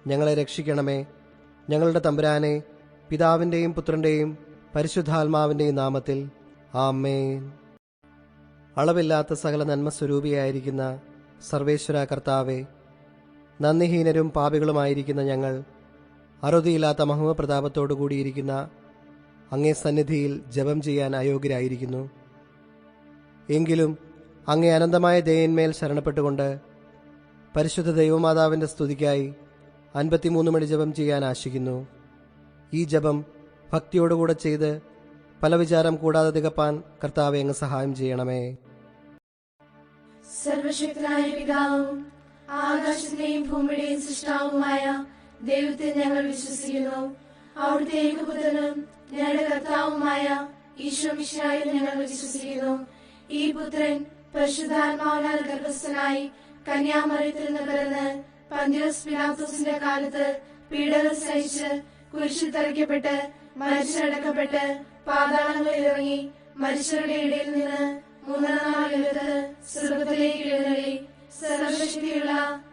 ഞങ്ങളെ രക്ഷിക്കണമേ. ഞങ്ങളുടെ തമ്പുരാനെ, പിതാവിൻ്റെയും പുത്രൻ്റെയും പരിശുദ്ധാത്മാവിൻ്റെയും നാമത്തിൽ ആമേൻ. അളവില്ലാത്ത സകല നന്മസ്വരൂപിയായിരിക്കുന്ന സർവേശ്വര കർത്താവെ, നന്ദിഹീനരും പാപികളുമായിരിക്കുന്ന ഞങ്ങൾ അറുതിയില്ലാത്ത മഹിമപ്രതാപത്തോടു കൂടിയിരിക്കുന്ന അങ്ങേ സന്നിധിയിൽ ജപം ചെയ്യാൻ അയോഗ്യരായിരിക്കുന്നു. എങ്കിലും അങ്ങേ അനന്തമായ ദയന്മേൽ ശരണപ്പെട്ടുകൊണ്ട് പരിശുദ്ധ ദൈവമാതാവിൻ്റെ സ്തുതിക്കായി 53 മണി ജപം ചെയ്യാൻ ആശിക്കുന്നു. ഈ ജപം ഭക്തിയോടുകൂടെ ചെയ്ത് പല വിചാരം കൂടാതെ തികപ്പാൻ കർത്താവെ അങ്ങ് സഹായം ചെയ്യണമേ. സർവശക്തനായ പിതാവും ആകാശത്തിന്റെയും ഭൂമിയുടെയും സൃഷ്ടാവുമായ ദൈവത്തിൽ ഞങ്ങൾ വിശ്വസിക്കുന്നു. അവിടുത്തെ ഏകപുത്രനും ഞങ്ങളുടെ കർത്താവുമായ ഈശോ മിശിഹായിൽ ഞങ്ങൾ വിശ്വസിക്കുന്നു. ഈ പുത്രൻ പരിശുദ്ധാത്മാവിനാൽ ഗർഭസ്ഥനായി കന്യാമറിയത്തിൽ നിന്ന് പിറന്ന് പന്തിയോസ് പിലാത്തോസിന്റെ കാലത്ത് പീഡകൾ സഹിച്ച് കുരിശിൽ തറയ്ക്കപ്പെട്ട് മരിച്ചടക്കപ്പെട്ട് പാതാളങ്ങളിൽ ഇറങ്ങി മരിച്ചവരുടെ ഇടയിൽ നിന്ന് മൂന്നാം നാൾ ഉയർത്ത് സ്വർഗ്ഗത്തിലേക്ക് എഴുന്നള്ളി സർവശക്തിയുള്ള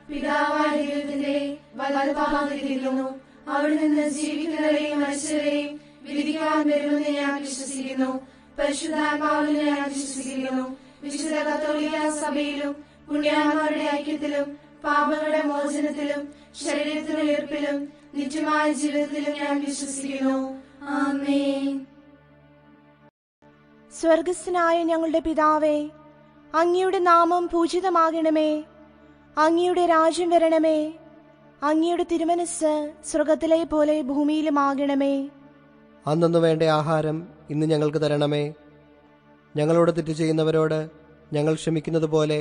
പിതാവായ ദൈവത്തിന്റെ വലതുഭാഗത്തിരിക്കുന്നു. അവിടെ നിന്ന് ജീവിക്കുന്നവരെയും മരിച്ചവരെയും വിധിക്കാൻ വരുമെന്ന് ഞാൻ വിശ്വസിക്കുന്നു. പരിശുദ്ധാത്മാവിൽ ഞാൻ വിശ്വസിക്കുന്നു. വിശുദ്ധ കത്തോലിക്ക സഭയിലും പുണ്യാന്മാരുടെ ഐക്യത്തിലും പാപങ്ങളുടെ മോചനത്തിലും ശരീരത്തിന്റെ ഉയർപ്പിലും നിത്യമായ ജീവിതത്തിലും ഞാൻ വിശ്വസിക്കുന്നു. ആമേൻ. സ്വർഗസ്ഥനായ ഞങ്ങളുടെ പിതാവേ, അങ്ങയുടെ നാമം പൂജിതമാകണമേ. അങ്ങയുടെ രാജ്യം വരണമേ. അങ്ങയുടെ തിരുമനസ്സ് സ്വർഗത്തിലെ പോലെ ഭൂമിയിലുമാകണമേ. അന്നു വേണ്ട ആഹാരം ഇന്ന് ഞങ്ങൾക്ക് തരണമേ. ഞങ്ങളോട് തെറ്റ് ചെയ്യുന്നവരോട് ഞങ്ങൾ ക്ഷമിക്കുന്നത് പോലെ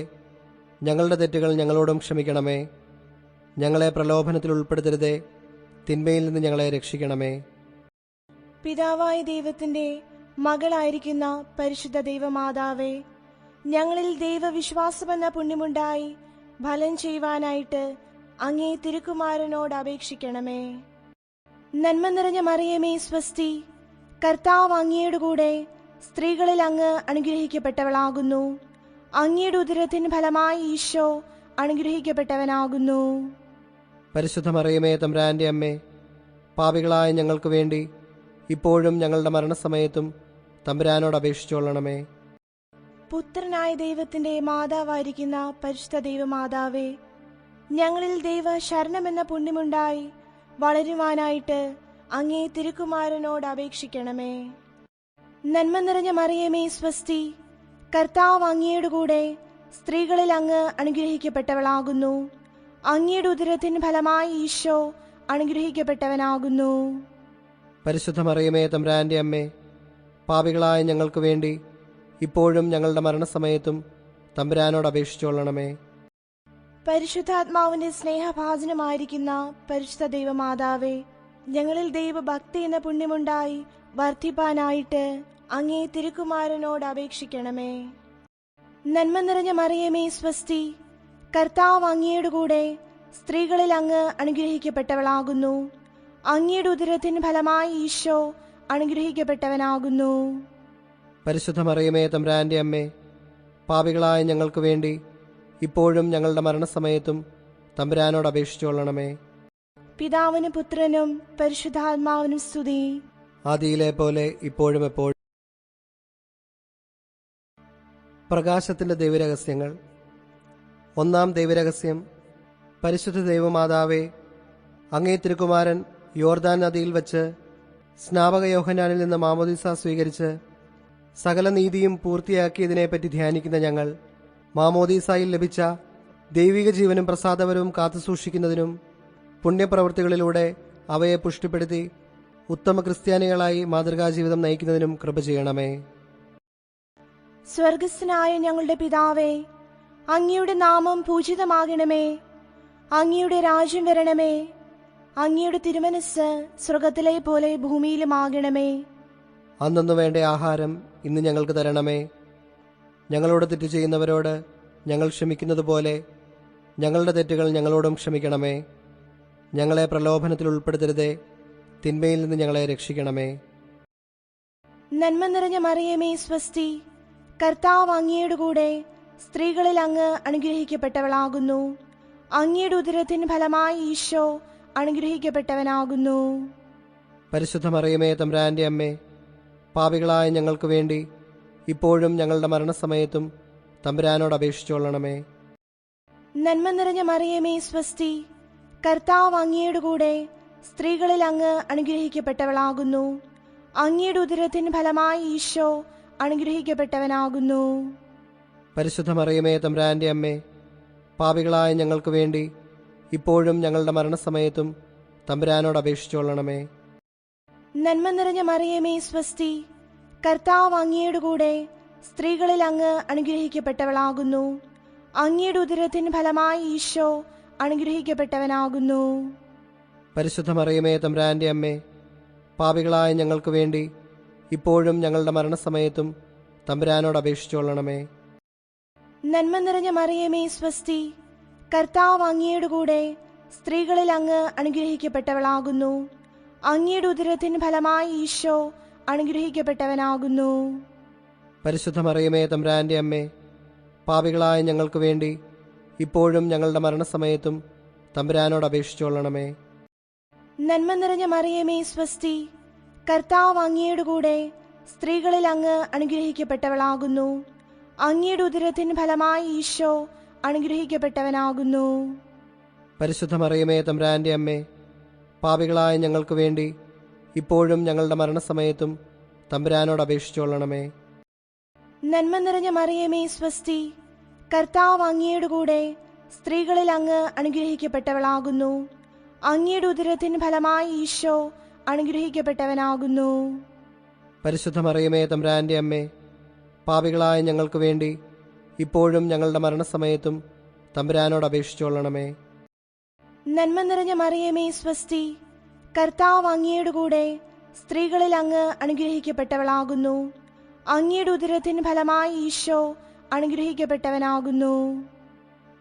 ഞങ്ങളുടെ തെറ്റുകൾ ഞങ്ങളോടും ക്ഷമിക്കണമേ. ഞങ്ങളെ പ്രലോഭനത്തിൽ ഉൾപ്പെടുത്തരുതേ, തിന്മയിൽ നിന്ന് ഞങ്ങളെ രക്ഷിക്കണമേ. പിതാവായ ദൈവത്തിന്റെ മകളായിരിക്കുന്ന പരിശുദ്ധ ദൈവമാതാവേ, ഞങ്ങളിൽ ദൈവവിശ്വാസമെന്ന പുണ്യമുണ്ടായി ഫലം ചെയ്യുവാനായിട്ട് അങ്ങേ തിരുക്കുമാരനോട് അപേക്ഷിക്കണമേ. നന്മ നിറഞ്ഞ മറിയമേ സ്വസ്തി, കർത്താവ് അങ്ങയുടെ കൂടെ സ്ത്രീകളിൽ അങ്ങ് അനുഗ്രഹിക്കപ്പെട്ടവളാകുന്നു. അങ്ങയുടെ ഉദരത്തിൻ ഫലമായി ഈശോ അനുഗ്രഹിക്കപ്പെട്ടവനാകുന്നു. പരിശുദ്ധ മറിയമേ, തമ്പുരാന്റെ അമ്മേ, പാപികളായ ഞങ്ങൾക്ക് വേണ്ടി ഇപ്പോഴും ഞങ്ങളുടെ മരണസമയത്തും തമ്പുരാനോട് അപേക്ഷിച്ചുകൊള്ളണമേ. പുത്രനായ ദൈവത്തിന്റെ മാതാവായിരിക്കുന്ന പരിശുദ്ധ ദൈവമാതാവേ, ഞങ്ങളിൽ ദൈവ ശരണമെന്ന പുണ്യമുണ്ടായി വളരുവാനായിട്ട് അങ്ങേ തിരുക്കുമാരനോട് അപേക്ഷിക്കണമേ. നന്മ നിറഞ്ഞ മറിയമേ സ്വസ്തി, കർത്താവ് അങ്ങയുടെ കൂടെ സ്ത്രീകളിൽ അങ്ങ് അനുഗ്രഹിക്കപ്പെട്ടവളാകുന്നു. അങ്ങയുടെ ഉദരത്തിൻ ഫലമായി ഈശോ അനുഗ്രഹിക്കപ്പെട്ടവനാകുന്നു. പരിശുദ്ധ മറിയമേ, തമ്പുരാന്റെ അമ്മേ, പാപികളായ ഞങ്ങൾക്ക് വേണ്ടി ഇപ്പോഴും ഞങ്ങളുടെ മരണസമയത്തും തമ്പുരാനോട് അപേക്ഷിച്ചുകൊള്ളണമേ. പരിശുദ്ധാത്മാവിന്റെ സ്നേഹഭാജനമായിരിക്കുന്ന പരിശുദ്ധ ദൈവമാതാവേ, ഞങ്ങളിൽ ദൈവഭക്തി എന്ന പുണ്യമുണ്ടായി വർദ്ധിപ്പാനായിട്ട് അങ്ങേ തിരുക്കുമാരനോട് അപേക്ഷിക്കണമേ. നന്മ നിറഞ്ഞ മറിയമേ സ്വസ്തി, കർത്താവ് അങ്ങയുടെ കൂടെ സ്ത്രീകളിൽ അങ്ങ് അനുഗ്രഹിക്കപ്പെട്ടവളാകുന്നു. അങ്ങയുടെ ഉദരത്തിൻ ഫലമായി ഈശോ അനുഗ്രഹിക്കപ്പെട്ടവനാകുന്നു. പരിശുദ്ധ മറിയമേ, തമ്പുരാന്റെ അമ്മേ, പാപികളായ ഞങ്ങൾക്ക് വേണ്ടി ഇപ്പോഴും ഞങ്ങളുടെ മരണസമയത്തും തമ്പുരാനോട് അപേക്ഷിച്ചുകൊള്ളണമേ. പിതാവിനും പുത്രനും പരിശുദ്ധാത്മാവിനും സ്തുതി, ആദിയിലെ പോലെ ഇപ്പോഴും എപ്പോഴും. പ്രകാശത്തിന്റെ ദൈവരഹസ്യങ്ങൾ. ഒന്നാം ദൈവരഹസ്യം. പരിശുദ്ധ ദൈവമാതാവേ, അങ്ങേ തിരുക്കുമാരൻ യോർദാൻ നദിയിൽ വച്ച് സ്നാപക യോഹന്നാനിൽ നിന്ന് മാമോദീസ സ്വീകരിച്ച് സകല നീതിയും പൂർത്തിയാക്കിയതിനെപ്പറ്റി ധ്യാനിക്കുന്ന ഞങ്ങൾ മാമോദീസായിൽ ലഭിച്ച ദൈവിക ജീവനും പ്രസാദപരവും കാത്തുസൂക്ഷിക്കുന്നതിനും പുണ്യപ്രവൃത്തികളിലൂടെ അവയെ പുഷ്ടിപ്പെടുത്തി ഉത്തമ ക്രിസ്ത്യാനികളായി മാതൃകാജീവിതം നയിക്കുന്നതിനും കൃപ ചെയ്യണമേ. സ്വർഗസ്ഥനായ ഞങ്ങളുടെ പിതാവേ, അങ്ങയുടെ നാമം പൂജിതമാകണമേ. അങ്ങയുടെ രാജ്യം വരണമേ. അങ്ങയുടെ തിരുമനസ്സ് സ്വർഗത്തിലെ പോലെ ഭൂമിയിലുമാകണമേ. അന്നു വേണ്ട ആഹാരം ഇന്ന് ഞങ്ങൾക്ക് തരണമേ. ഞങ്ങളോട് തെറ്റ് ചെയ്യുന്നവരോട് ഞങ്ങൾ ക്ഷമിക്കുന്നത് പോലെ ഞങ്ങളുടെ തെറ്റുകൾ ഞങ്ങളോടും ക്ഷമിക്കണമേ. ഞങ്ങളെ പ്രലോഭനത്തിൽ ഉൾപ്പെടുത്തരുതേ, തിന്മയിൽ നിന്ന് ഞങ്ങളെ രക്ഷിക്കണമേ. നന്മ നിറഞ്ഞ മറിയമേ സ്വസ്തി, കർത്താവ് അങ്ങയുടെ കൂടെ സ്ത്രീകളിൽ അങ്ങ് അനുഗ്രഹിക്കപ്പെട്ടവളാകുന്നു. അങ്ങയുടെ ഉദരത്തിൻ ഫലമായി ഈശോ അനുഗ്രഹിക്കപ്പെട്ടവനാകുന്നു. പരിശുദ്ധ മറിയമേ തമ്പുരാന്റെ അമ്മേ, പാപികളായ ഞങ്ങൾക്ക് വേണ്ടി ഇപ്പോഴും ഞങ്ങളുടെ മരണസമയത്തും തമ്പുരാനോട് അപേക്ഷിച്ചുകൊള്ളണമേ. നന്മ നിറഞ്ഞ മറിയമേ സ്വസ്തി, കർത്താവ് അങ്ങയുടെ കൂടെ സ്ത്രീകളിൽ അങ്ങ് അനുഗ്രഹിക്കപ്പെട്ടവളാകുന്നു. അങ്ങയുടെ ഉദരത്തിൻ ഫലമായി ഈശോ അനുഗ്രഹിക്കപ്പെട്ടവനാകുന്നു. പരിശുദ്ധ മറിയമേ തമ്പുരാന്റെ അമ്മേ, പാപികളായ ഞങ്ങൾക്ക് വേണ്ടി ഇപ്പോഴും ഞങ്ങളുടെ മരണസമയത്തും തമ്പുരാനോട് അപേക്ഷിച്ചുകൊള്ളണമേ. നന്മ നിറഞ്ഞ മറിയമേ സ്വസ്തി, കർത്താവ് അങ്ങയുടെ കൂടെ സ്ത്രീകളിൽ അങ്ങ് അനുഗ്രഹിക്കപ്പെട്ടവളാകുന്നു. അങ്ങയുടെ ഉദരത്തിൻ ഫലമായി ഈശോ അനുഗ്രഹിക്കപ്പെട്ടവനാകുന്നു. പരിശുദ്ധ മറിയമേ തമ്പുരാന്റെ അമ്മേ, പാപികളായ ഞങ്ങൾക്ക് വേണ്ടി ഇപ്പോഴും ഞങ്ങളുടെ മരണസമയത്തും തമ്പുരാനോട് അപേക്ഷിച്ചുകൊള്ളണമേ. നന്മ നിറഞ്ഞ മറിയമേ സ്വസ്തി, കർത്താവ് അങ്ങയുടെ കൂടെ സ്ത്രീകളിൽ അങ്ങ് അനുഗ്രഹിക്കപ്പെട്ടവളാകുന്നു. അങ്ങയുടെ ഉദരത്തിൻ ഫലമായി ഈശോ അനുഗ്രഹിക്കപ്പെട്ടവനാകുന്നു. പരിശുദ്ധ മറിയമേ തമ്പുരാന്റെ അമ്മേ, പാപികളായ ഞങ്ങൾക്ക് വേണ്ടി ഇപ്പോഴും ഞങ്ങളുടെ മരണസമയത്തും തമ്പുരാനോട് അപേക്ഷിച്ചുകൊള്ളണമേ. നന്മ നിറഞ്ഞ മറിയമേ സ്വസ്തി, കർത്താവ് അങ്ങയുടെ കൂടെ സ്ത്രീകളിൽ അങ്ങ് അനുഗ്രഹിക്കപ്പെട്ടവളാകുന്നു. അങ്ങയുടെ ഉദരത്തിൻ ഫലമായി ഈശോ അനുഗ്രഹിക്കപ്പെട്ടവനാകുന്നു. പരിശുദ്ധ മറിയമേ തമ്പുരാന്റെ അമ്മേ, പാപികളായ ഞങ്ങൾക്ക് വേണ്ടി ഇപ്പോഴും ഞങ്ങളുടെ മരണസമയത്തും തമ്പുരാനോട് അപേക്ഷിച്ചുകൊള്ളണമേ. നന്മ നിറഞ്ഞ മറിയമേ സ്വസ്തി, കർത്താവ് അങ്ങയുടെ കൂടെ സ്ത്രീകളിൽ അങ്ങ് അനുഗ്രഹിക്കപ്പെട്ടവളാകുന്നു. അങ്ങയുടെ ഉദരത്തിൻ ഫലമായി ഈശോ അനുഗ്രഹിക്കപ്പെട്ടവനാകുന്നു. പരിശുദ്ധ മറിയമേ തമ്പുരാന്റെ അമ്മേ, പാപികളായ ഞങ്ങൾക്ക് വേണ്ടി ഇപ്പോഴും ഞങ്ങളുടെ മരണസമയത്തും തമ്പുരാനോട് അപേക്ഷിച്ചുകൊള്ളണമേ. നന്മ നിറഞ്ഞ മറിയമേ സ്വസ്തി, കർത്താവ് അങ്ങയുടെ കൂടെ സ്ത്രീകളിൽ അങ്ങ് അനുഗ്രഹിക്കപ്പെട്ടവളാകുന്നു. അങ്ങയുടെ ഉദരത്തിൻ ഫലമായി ഈശോ അനുഗ്രഹിക്കപ്പെട്ടവനാകുന്നു.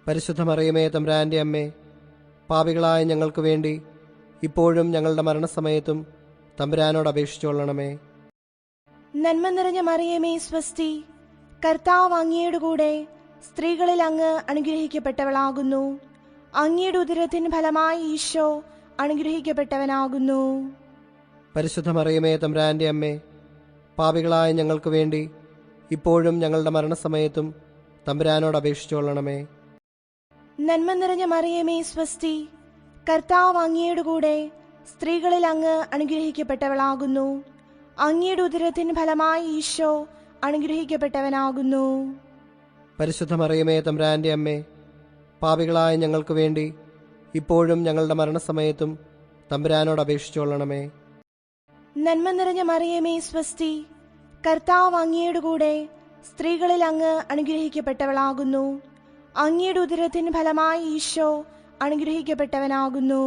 പരിശുദ്ധ മറിയമേ തമ്പുരാന്റെ അമ്മേ, പാപികളായ ഞങ്ങൾക്ക് വേണ്ടി ഇപ്പോഴും ഞങ്ങളുടെ മരണസമയത്തും തമ്പുരാനോട് അപേക്ഷിച്ചുകൊള്ളണമേ. നന്മ നിറഞ്ഞ മറിയമേ സ്വസ്തി, കർത്താവ് അങ്ങയുടെ കൂടെ സ്ത്രീകളിൽ അങ്ങ് അനുഗ്രഹിക്കപ്പെട്ടവളാകുന്നു. അങ്ങയുടെ ഉദരത്തിൻ ഫലമായി ഈശോ അനുഗ്രഹിക്കപ്പെട്ടവനാകുന്നു. പരിശുദ്ധ മറിയമേ തമ്പുരാന്റെ അമ്മേ, പാപികളായ ഞങ്ങൾക്ക് വേണ്ടി ഇപ്പോഴും ഞങ്ങളുടെ മരണസമയത്തും തമ്പുരാനോട് അപേക്ഷിച്ചുകൊള്ളണമേ. നന്മ നിറഞ്ഞ മറിയമേ സ്വസ്തി, കർത്താവ് അങ്ങയുടെ കൂടെ സ്ത്രീകളിൽ അങ്ങ് അനുഗ്രഹിക്കപ്പെട്ടവളാകുന്നു. അങ്ങയുടെ ഉദരത്തിൻ ഫലമായി ഈശോ അനുഗ്രഹിക്കപ്പെട്ടവനാകുന്നു. പരിശുദ്ധ മറിയമേ തമ്പുരാന്റെ അമ്മേ, പാപികളായ ഞങ്ങൾക്ക് വേണ്ടി ഇപ്പോഴും ഞങ്ങളുടെ മരണസമയത്തും തമ്പുരാനോട് അപേക്ഷിച്ചുകൊള്ളണമേ. നന്മ നിറഞ്ഞ മറിയമേ സ്വസ്തി, കർത്താവ് അങ്ങയുടെ കൂടെ സ്ത്രീകളിൽ അങ്ങ് അനുഗ്രഹിക്കപ്പെട്ടവളാകുന്നു. അങ്ങയുടെ ഉദരത്തിൻ ഫലമായി ഈശോ അനുഗ്രഹിക്കപ്പെട്ടവനാകുന്നു.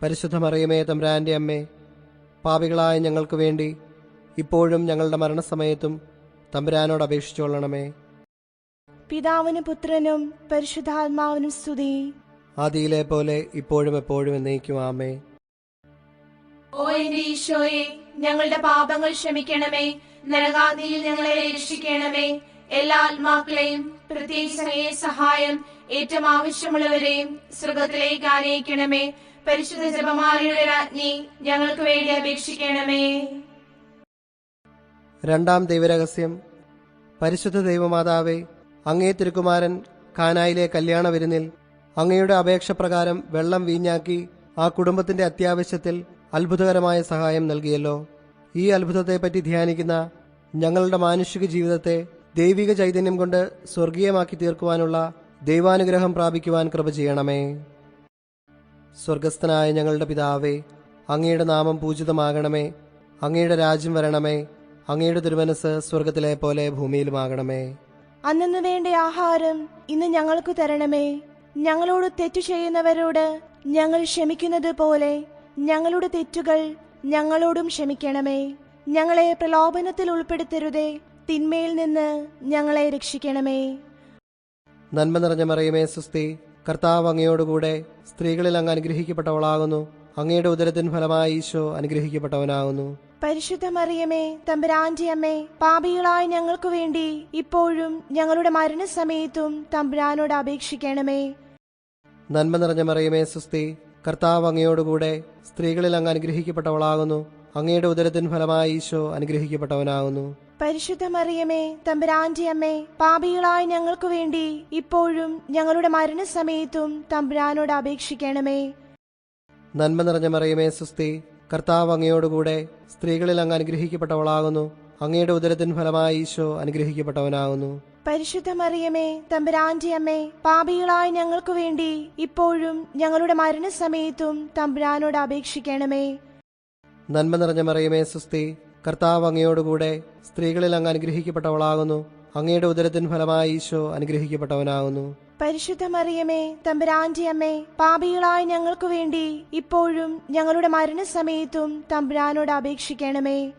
പരിശുദ്ധ മറിയമേ തമ്പുരാന്റെ അമ്മേ, പാപികളായ ഞങ്ങൾക്ക് വേണ്ടി ഇപ്പോഴും ഞങ്ങളുടെ മരണസമയത്തും തമ്പുരാനോട് അപേക്ഷിച്ചുകൊള്ളണമേ. പിതാവിനും പുത്രനും പരിശുദ്ധാത്മാവിനും സ്തുതി. ആദിയിലെ പോലെ ഇപ്പോഴും എപ്പോഴും എന്നേക്കും ആമേൻ. ഓ എന്റെ ഈശോയെ, ഞങ്ങളുടെ പാപങ്ങൾ ക്ഷമിക്കണമേ. നരകാദിയിൽ ഞങ്ങളെ രക്ഷിക്കണമേ. എല്ലാ ആത്മാക്കളെയും പ്രത്യേകിച്ച് അങ്ങയെ സഹായം ഏറ്റവും ആവശ്യമുള്ളവരെയും സ്വർഗത്തിലേക്ക് ആനയിക്കണമേ. പരിശുദ്ധ ജപമാലയുടെ രാജ്ഞി, ഞങ്ങൾക്ക് വേണ്ടി അപേക്ഷിക്കണമേ. രണ്ടാം ദൈവരഹസ്യം. പരിശുദ്ധ ദൈവമാതാവേ, അങ്ങേ തിരുക്കുമാരൻ കാനായിലെ കല്യാണ വിരുന്നിൽ അങ്ങയുടെ അപേക്ഷ പ്രകാരം വെള്ളം വീഞ്ഞാക്കി ആ കുടുംബത്തിന്റെ അത്യാവശ്യത്തിൽ അത്ഭുതകരമായ സഹായം നൽകിയല്ലോ. ഈ അത്ഭുതത്തെപ്പറ്റി ധ്യാനിക്കുന്ന ഞങ്ങളുടെ മാനുഷിക ജീവിതത്തെ ദൈവിക ചൈതന്യം കൊണ്ട് സ്വർഗീയമാക്കി തീർക്കുവാനുള്ള ദൈവാനുഗ്രഹം പ്രാപിക്കുവാൻ കൃപ ചെയ്യണമേ. സ്വർഗസ്ഥനായ ഞങ്ങളുടെ പിതാവേ, അങ്ങയുടെ നാമം പൂജിതമാകണമേ. അങ്ങയുടെ രാജ്യം വരണമേ. അങ്ങയുടെ തിരുമനസ് സ്വർഗത്തിലെ പോലെ ഭൂമിയിലുമാകണമേ. അന്നു വേണ്ട ആഹാരം ഇന്ന് ഞങ്ങൾക്ക് തരണമേ. ഞങ്ങളോട് തെറ്റു ചെയ്യുന്നവരോട് ഞങ്ങൾ ക്ഷമിക്കുന്നത് പോലെ ഞങ്ങളുടെ തെറ്റുകൾ ഞങ്ങളോടും ക്ഷമിക്കണമേ. ഞങ്ങളെ പ്രലോഭനത്തിൽ ഉൾപ്പെടുത്തരുതേ, തിന്മയിൽ നിന്ന് ഞങ്ങളെ രക്ഷിക്കണമേ. നന്മ നിറഞ്ഞ മറിയമേ സുസ്തി, കർത്താവ് അങ്ങയോടുകൂടെ സ്ത്രീകളിൽ അങ്ങ് അനുഗ്രഹിക്കപ്പെട്ടവളാകുന്നു. അങ്ങയുടെ ഉദരത്തിൻ ഫലമായി ഈശോ അനുഗ്രഹിക്കപ്പെട്ടവനാകുന്നു. പരിശുദ്ധ മറിയമേ, തമ്പുരാന്റെ അമ്മേ, പാപികളായ ഞങ്ങൾക്ക് വേണ്ടി ഇപ്പോഴും ഞങ്ങളുടെ മരണസമയത്തും തമ്പുരാനോട് അപേക്ഷിക്കണമേ. നന്മ നിറഞ്ഞ മറിയമേ സുസ്തി, കർത്താവ് അങ്ങയോടുകൂടെ സ്ത്രീകളിൽ അങ്ങ് അനുഗ്രഹിക്കപ്പെട്ടവളാകുന്നു. അങ്ങയുടെ ഉദരത്തിൻ ഫലമായി ഈശോ അനുഗ്രഹിക്കപ്പെട്ടവനാകുന്നു. പരിശുദ്ധ മറിയമേ, തമ്പുരാന്റെ അമ്മേ, പാപികളായ ഞങ്ങൾക്ക് വേണ്ടി ഇപ്പോഴും ഞങ്ങളുടെ മരണസമയത്തും തമ്പുരാനോട് അപേക്ഷിക്കണമേ. നന്മ നിറഞ്ഞ മറിയമേ, സുസ്തി. കർത്താവ് അങ്ങയോടുകൂടെ സ്ത്രീകളിൽ അങ്ങ് അനുഗ്രഹിക്കപ്പെട്ടവളാകുന്നു. അങ്ങയുടെ ഉദരത്തിൻ ഫലമായി ഈശോ അനുഗ്രഹിക്കപ്പെട്ടവനാകുന്നു. പരിശുദ്ധ മറിയമേ, തമ്പുരാന്റെ അമ്മേ, പാപികളായ ഞങ്ങൾക്ക് വേണ്ടി ഇപ്പോഴും ഞങ്ങളുടെ മരണസമയത്തും തമ്പുരാനോട് അപേക്ഷിക്കണമേ. നന്മ നിറഞ്ഞ മറിയമേ, സുസ്തി. കർത്താവ് അങ്ങയോടുകൂടെ സ്ത്രീകളിൽ അങ്ങ് അനുഗ്രഹിക്കപ്പെട്ടവളാകുന്നു. അങ്ങയുടെ ഉദരത്തിൻ ഫലമായി ഈശോ അനുഗ്രഹിക്കപ്പെട്ടവനാകുന്നു. പരിശുദ്ധ മറിയമേ, തമ്പുരാന്റെ അമ്മേ, പാപികളായ ഞങ്ങൾക്ക് വേണ്ടി ഇപ്പോഴും ഞങ്ങളുടെ മരണസമയത്തും തമ്പുരാനോട് അപേക്ഷിക്കണമേ.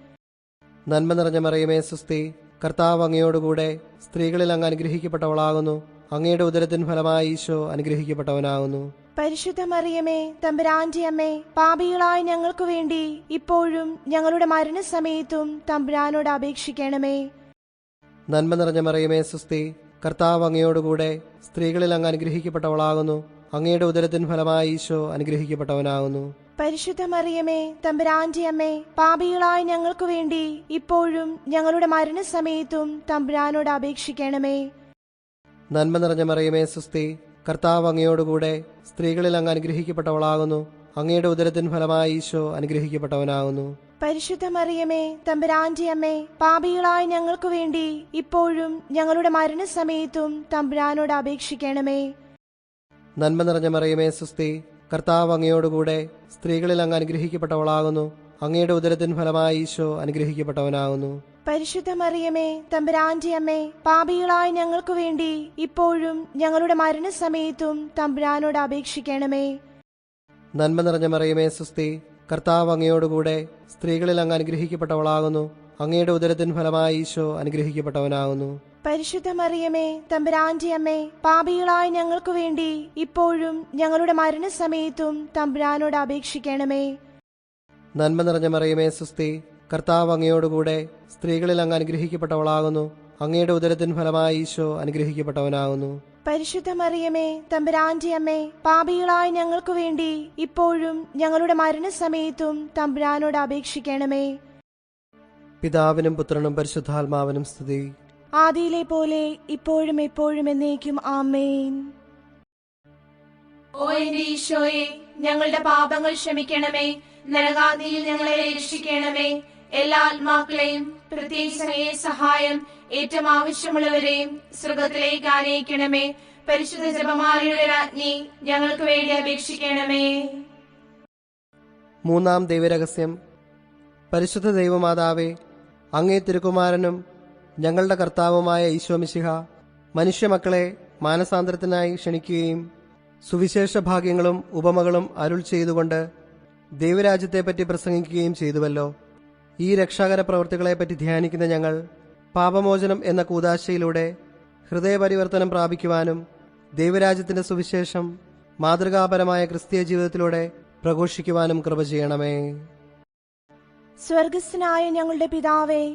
നന്മ നിറഞ്ഞ മറിയമേ, സുസ്തി. കർത്താവ് അങ്ങയോടുകൂടെ സ്ത്രീകളിൽ അങ്ങ് അനുഗ്രഹിക്കപ്പെട്ടവളാകുന്നു. അങ്ങയുടെ ഉദരത്തിൻ ഫലമായി ഈശോ അനുഗ്രഹിക്കപ്പെട്ടവനാകുന്നു. പരിശുദ്ധ മറിയമേ, തമ്പുരാന്റെ അമ്മേ, പാപികളായ ഞങ്ങൾക്ക് വേണ്ടി ഇപ്പോഴും ഞങ്ങളുടെ മരണസമയത്തും തമ്പുരാനോട് അപേക്ഷിക്കണമേ. നന്മ നിറഞ്ഞ മറിയമേ, സുസ്തി. കർത്താവ് അങ്ങയോടുകൂടെ സ്ത്രീകളിൽ അങ്ങ് അനുഗ്രഹിക്കപ്പെട്ടവളാകുന്നു. അങ്ങയുടെ ഉദരത്തിൻ ഫലമായി ഈശോ അനുഗ്രഹിക്കപ്പെട്ടവനാകുന്നു. പരിശുദ്ധ മറിയമേ, തമ്പുരാന്റെ അമ്മേ, പാപികളായ ഞങ്ങൾക്ക് വേണ്ടി ഇപ്പോഴും ഞങ്ങളുടെ മരണസമയത്തും തമ്പുരാനോട് അപേക്ഷിക്കണമേ. നന്മ നിറഞ്ഞ മറിയമേ, സുസ്തി. കർത്താവ് അങ്ങയോടുകൂടെ സ്ത്രീകളിൽ അങ്ങ് അനുഗ്രഹിക്കപ്പെട്ടവളാകുന്നു. അങ്ങയുടെ ഉദരത്തിൻ ഫലമായി ഈശോ അനുഗ്രഹിക്കപ്പെട്ടവനാകുന്നു. പരിശുദ്ധ മറിയമേ, തമ്പുരാന്റെ അമ്മേ, പാപികളായ ഞങ്ങൾക്ക് വേണ്ടി ഇപ്പോഴും ഞങ്ങളുടെ മരണസമയത്തും തമ്പുരാനോട് അപേക്ഷിക്കണമേ. നന്മ നിറഞ്ഞ മറിയമേ, സുസ്തി. കർത്താവ് അങ്ങയോടുകൂടെ സ്ത്രീകളിൽ അങ്ങ് അനുഗ്രഹിക്കപ്പെട്ടവളാകുന്നു. അങ്ങയുടെ ഉദരത്തിൻ ഫലമായി ഈശോ അനുഗ്രഹിക്കപ്പെട്ടവനാകുന്നു. പരിശുദ്ധ മറിയമേ, തമ്പുരാന്റെ അമ്മേ, പാപികളായ ഞങ്ങൾക്ക് വേണ്ടി ഇപ്പോഴും ഞങ്ങളുടെ മരണസമയത്തും തമ്പുരാനോട് അപേക്ഷിക്കണമേ. നന്മ നിറഞ്ഞ മറിയമേ, സുസ്തി. കർത്താവ് അങ്ങയോടുകൂടെ സ്ത്രീകളിൽ അങ്ങ് അനുഗ്രഹിക്കപ്പെട്ടവളാകുന്നു. അങ്ങയുടെ ഉദരത്തിൻ ഫലമായി ഈശോ അനുഗ്രഹിക്കപ്പെട്ടവനാകുന്നു. പരിശുദ്ധ മറിയമേ, തമ്പുരാന്റെ അമ്മേ, പാപികളായ ഞങ്ങൾക്ക് വേണ്ടി ഇപ്പോഴും ഞങ്ങളുടെ മരണസമയത്തും തമ്പുരാനോട് അപേക്ഷിക്കണമേ. നന്മ നിറഞ്ഞ മറിയമേ, സുസ്തി. കർത്താവ് അങ്ങയോടുകൂടെ സ്ത്രീകളിൽ അങ്ങ് അനുഗ്രഹിക്കപ്പെട്ടവളാകുന്നു. അങ്ങയുടെ ഉദരത്തിൻ ഫലമായി ഈശോ അനുഗ്രഹിക്കപ്പെട്ടവനാകുന്നു. പരിശുദ്ധ മറിയമേ, തമ്പുരാന്റെ അമ്മേ, പാപികളായ ഞങ്ങൾക്ക് വേണ്ടി ഇപ്പോഴും ഞങ്ങളുടെ മരണസമയത്തും തമ്പുരാനോട് അപേക്ഷിക്കണമേ. പിതാവിനും പുത്രനും പരിശുദ്ധാത്മാവിനും സ്തുതി. ആദിയിലെ പോലെ ഇപ്പോഴും എപ്പോഴും എന്നേക്കും ആമേൻ. ഓ എന്റെ ഈശോയെ, ഞങ്ങളുടെ പാപങ്ങൾ ക്ഷമിക്കണമേ. നരകാദിയിൽ ഞങ്ങളെ രക്ഷിക്കണമേ. എല്ലാ ആത്മാക്കളെയും പ്രത്യേകിച്ച് അങ്ങയെ സഹായം ഏറ്റവും ആവശ്യമുള്ളവരെയും സ്വർഗത്തിലേക്ക് ആനയിക്കണമേ. പരിശുദ്ധ ജപമാലയുടെ രാജ്ഞി, ഞങ്ങൾക്ക് വേണ്ടി അപേക്ഷിക്കണമേ. മൂന്നാം ദൈവരഹസ്യം. പരിശുദ്ധ ദൈവമാതാവേ, അങ്ങേ തിരുക്കുമാരനും ഞങ്ങളുടെ കർത്താവുമായ ഈശോമിശിഹ മനുഷ്യമക്കളെ മാനസാന്തരത്തിനായി ക്ഷണിക്കുകയും സുവിശേഷ ഭാഗ്യങ്ങളും ഉപമകളും അരുൾ ചെയ്തുകൊണ്ട് ദൈവരാജ്യത്തെപ്പറ്റി പ്രസംഗിക്കുകയും ചെയ്തുവല്ലോ. ഈ രക്ഷാകര പ്രവൃത്തികളെപ്പറ്റി ധ്യാനിക്കുന്ന ഞങ്ങൾ പാപമോചനം എന്ന കൂദാശയിലൂടെ ഹൃദയപരിവർത്തനം പ്രാപിക്കുവാനും ദൈവരാജ്യത്തിന്റെ സുവിശേഷം മാതൃകാപരമായ ക്രിസ്തീയ ജീവിതത്തിലൂടെ പ്രഘോഷിക്കുവാനും കൃപ ചെയ്യണമേ. സ്വർഗസ്ഥനായ ഞങ്ങളുടെ പിതാവേ,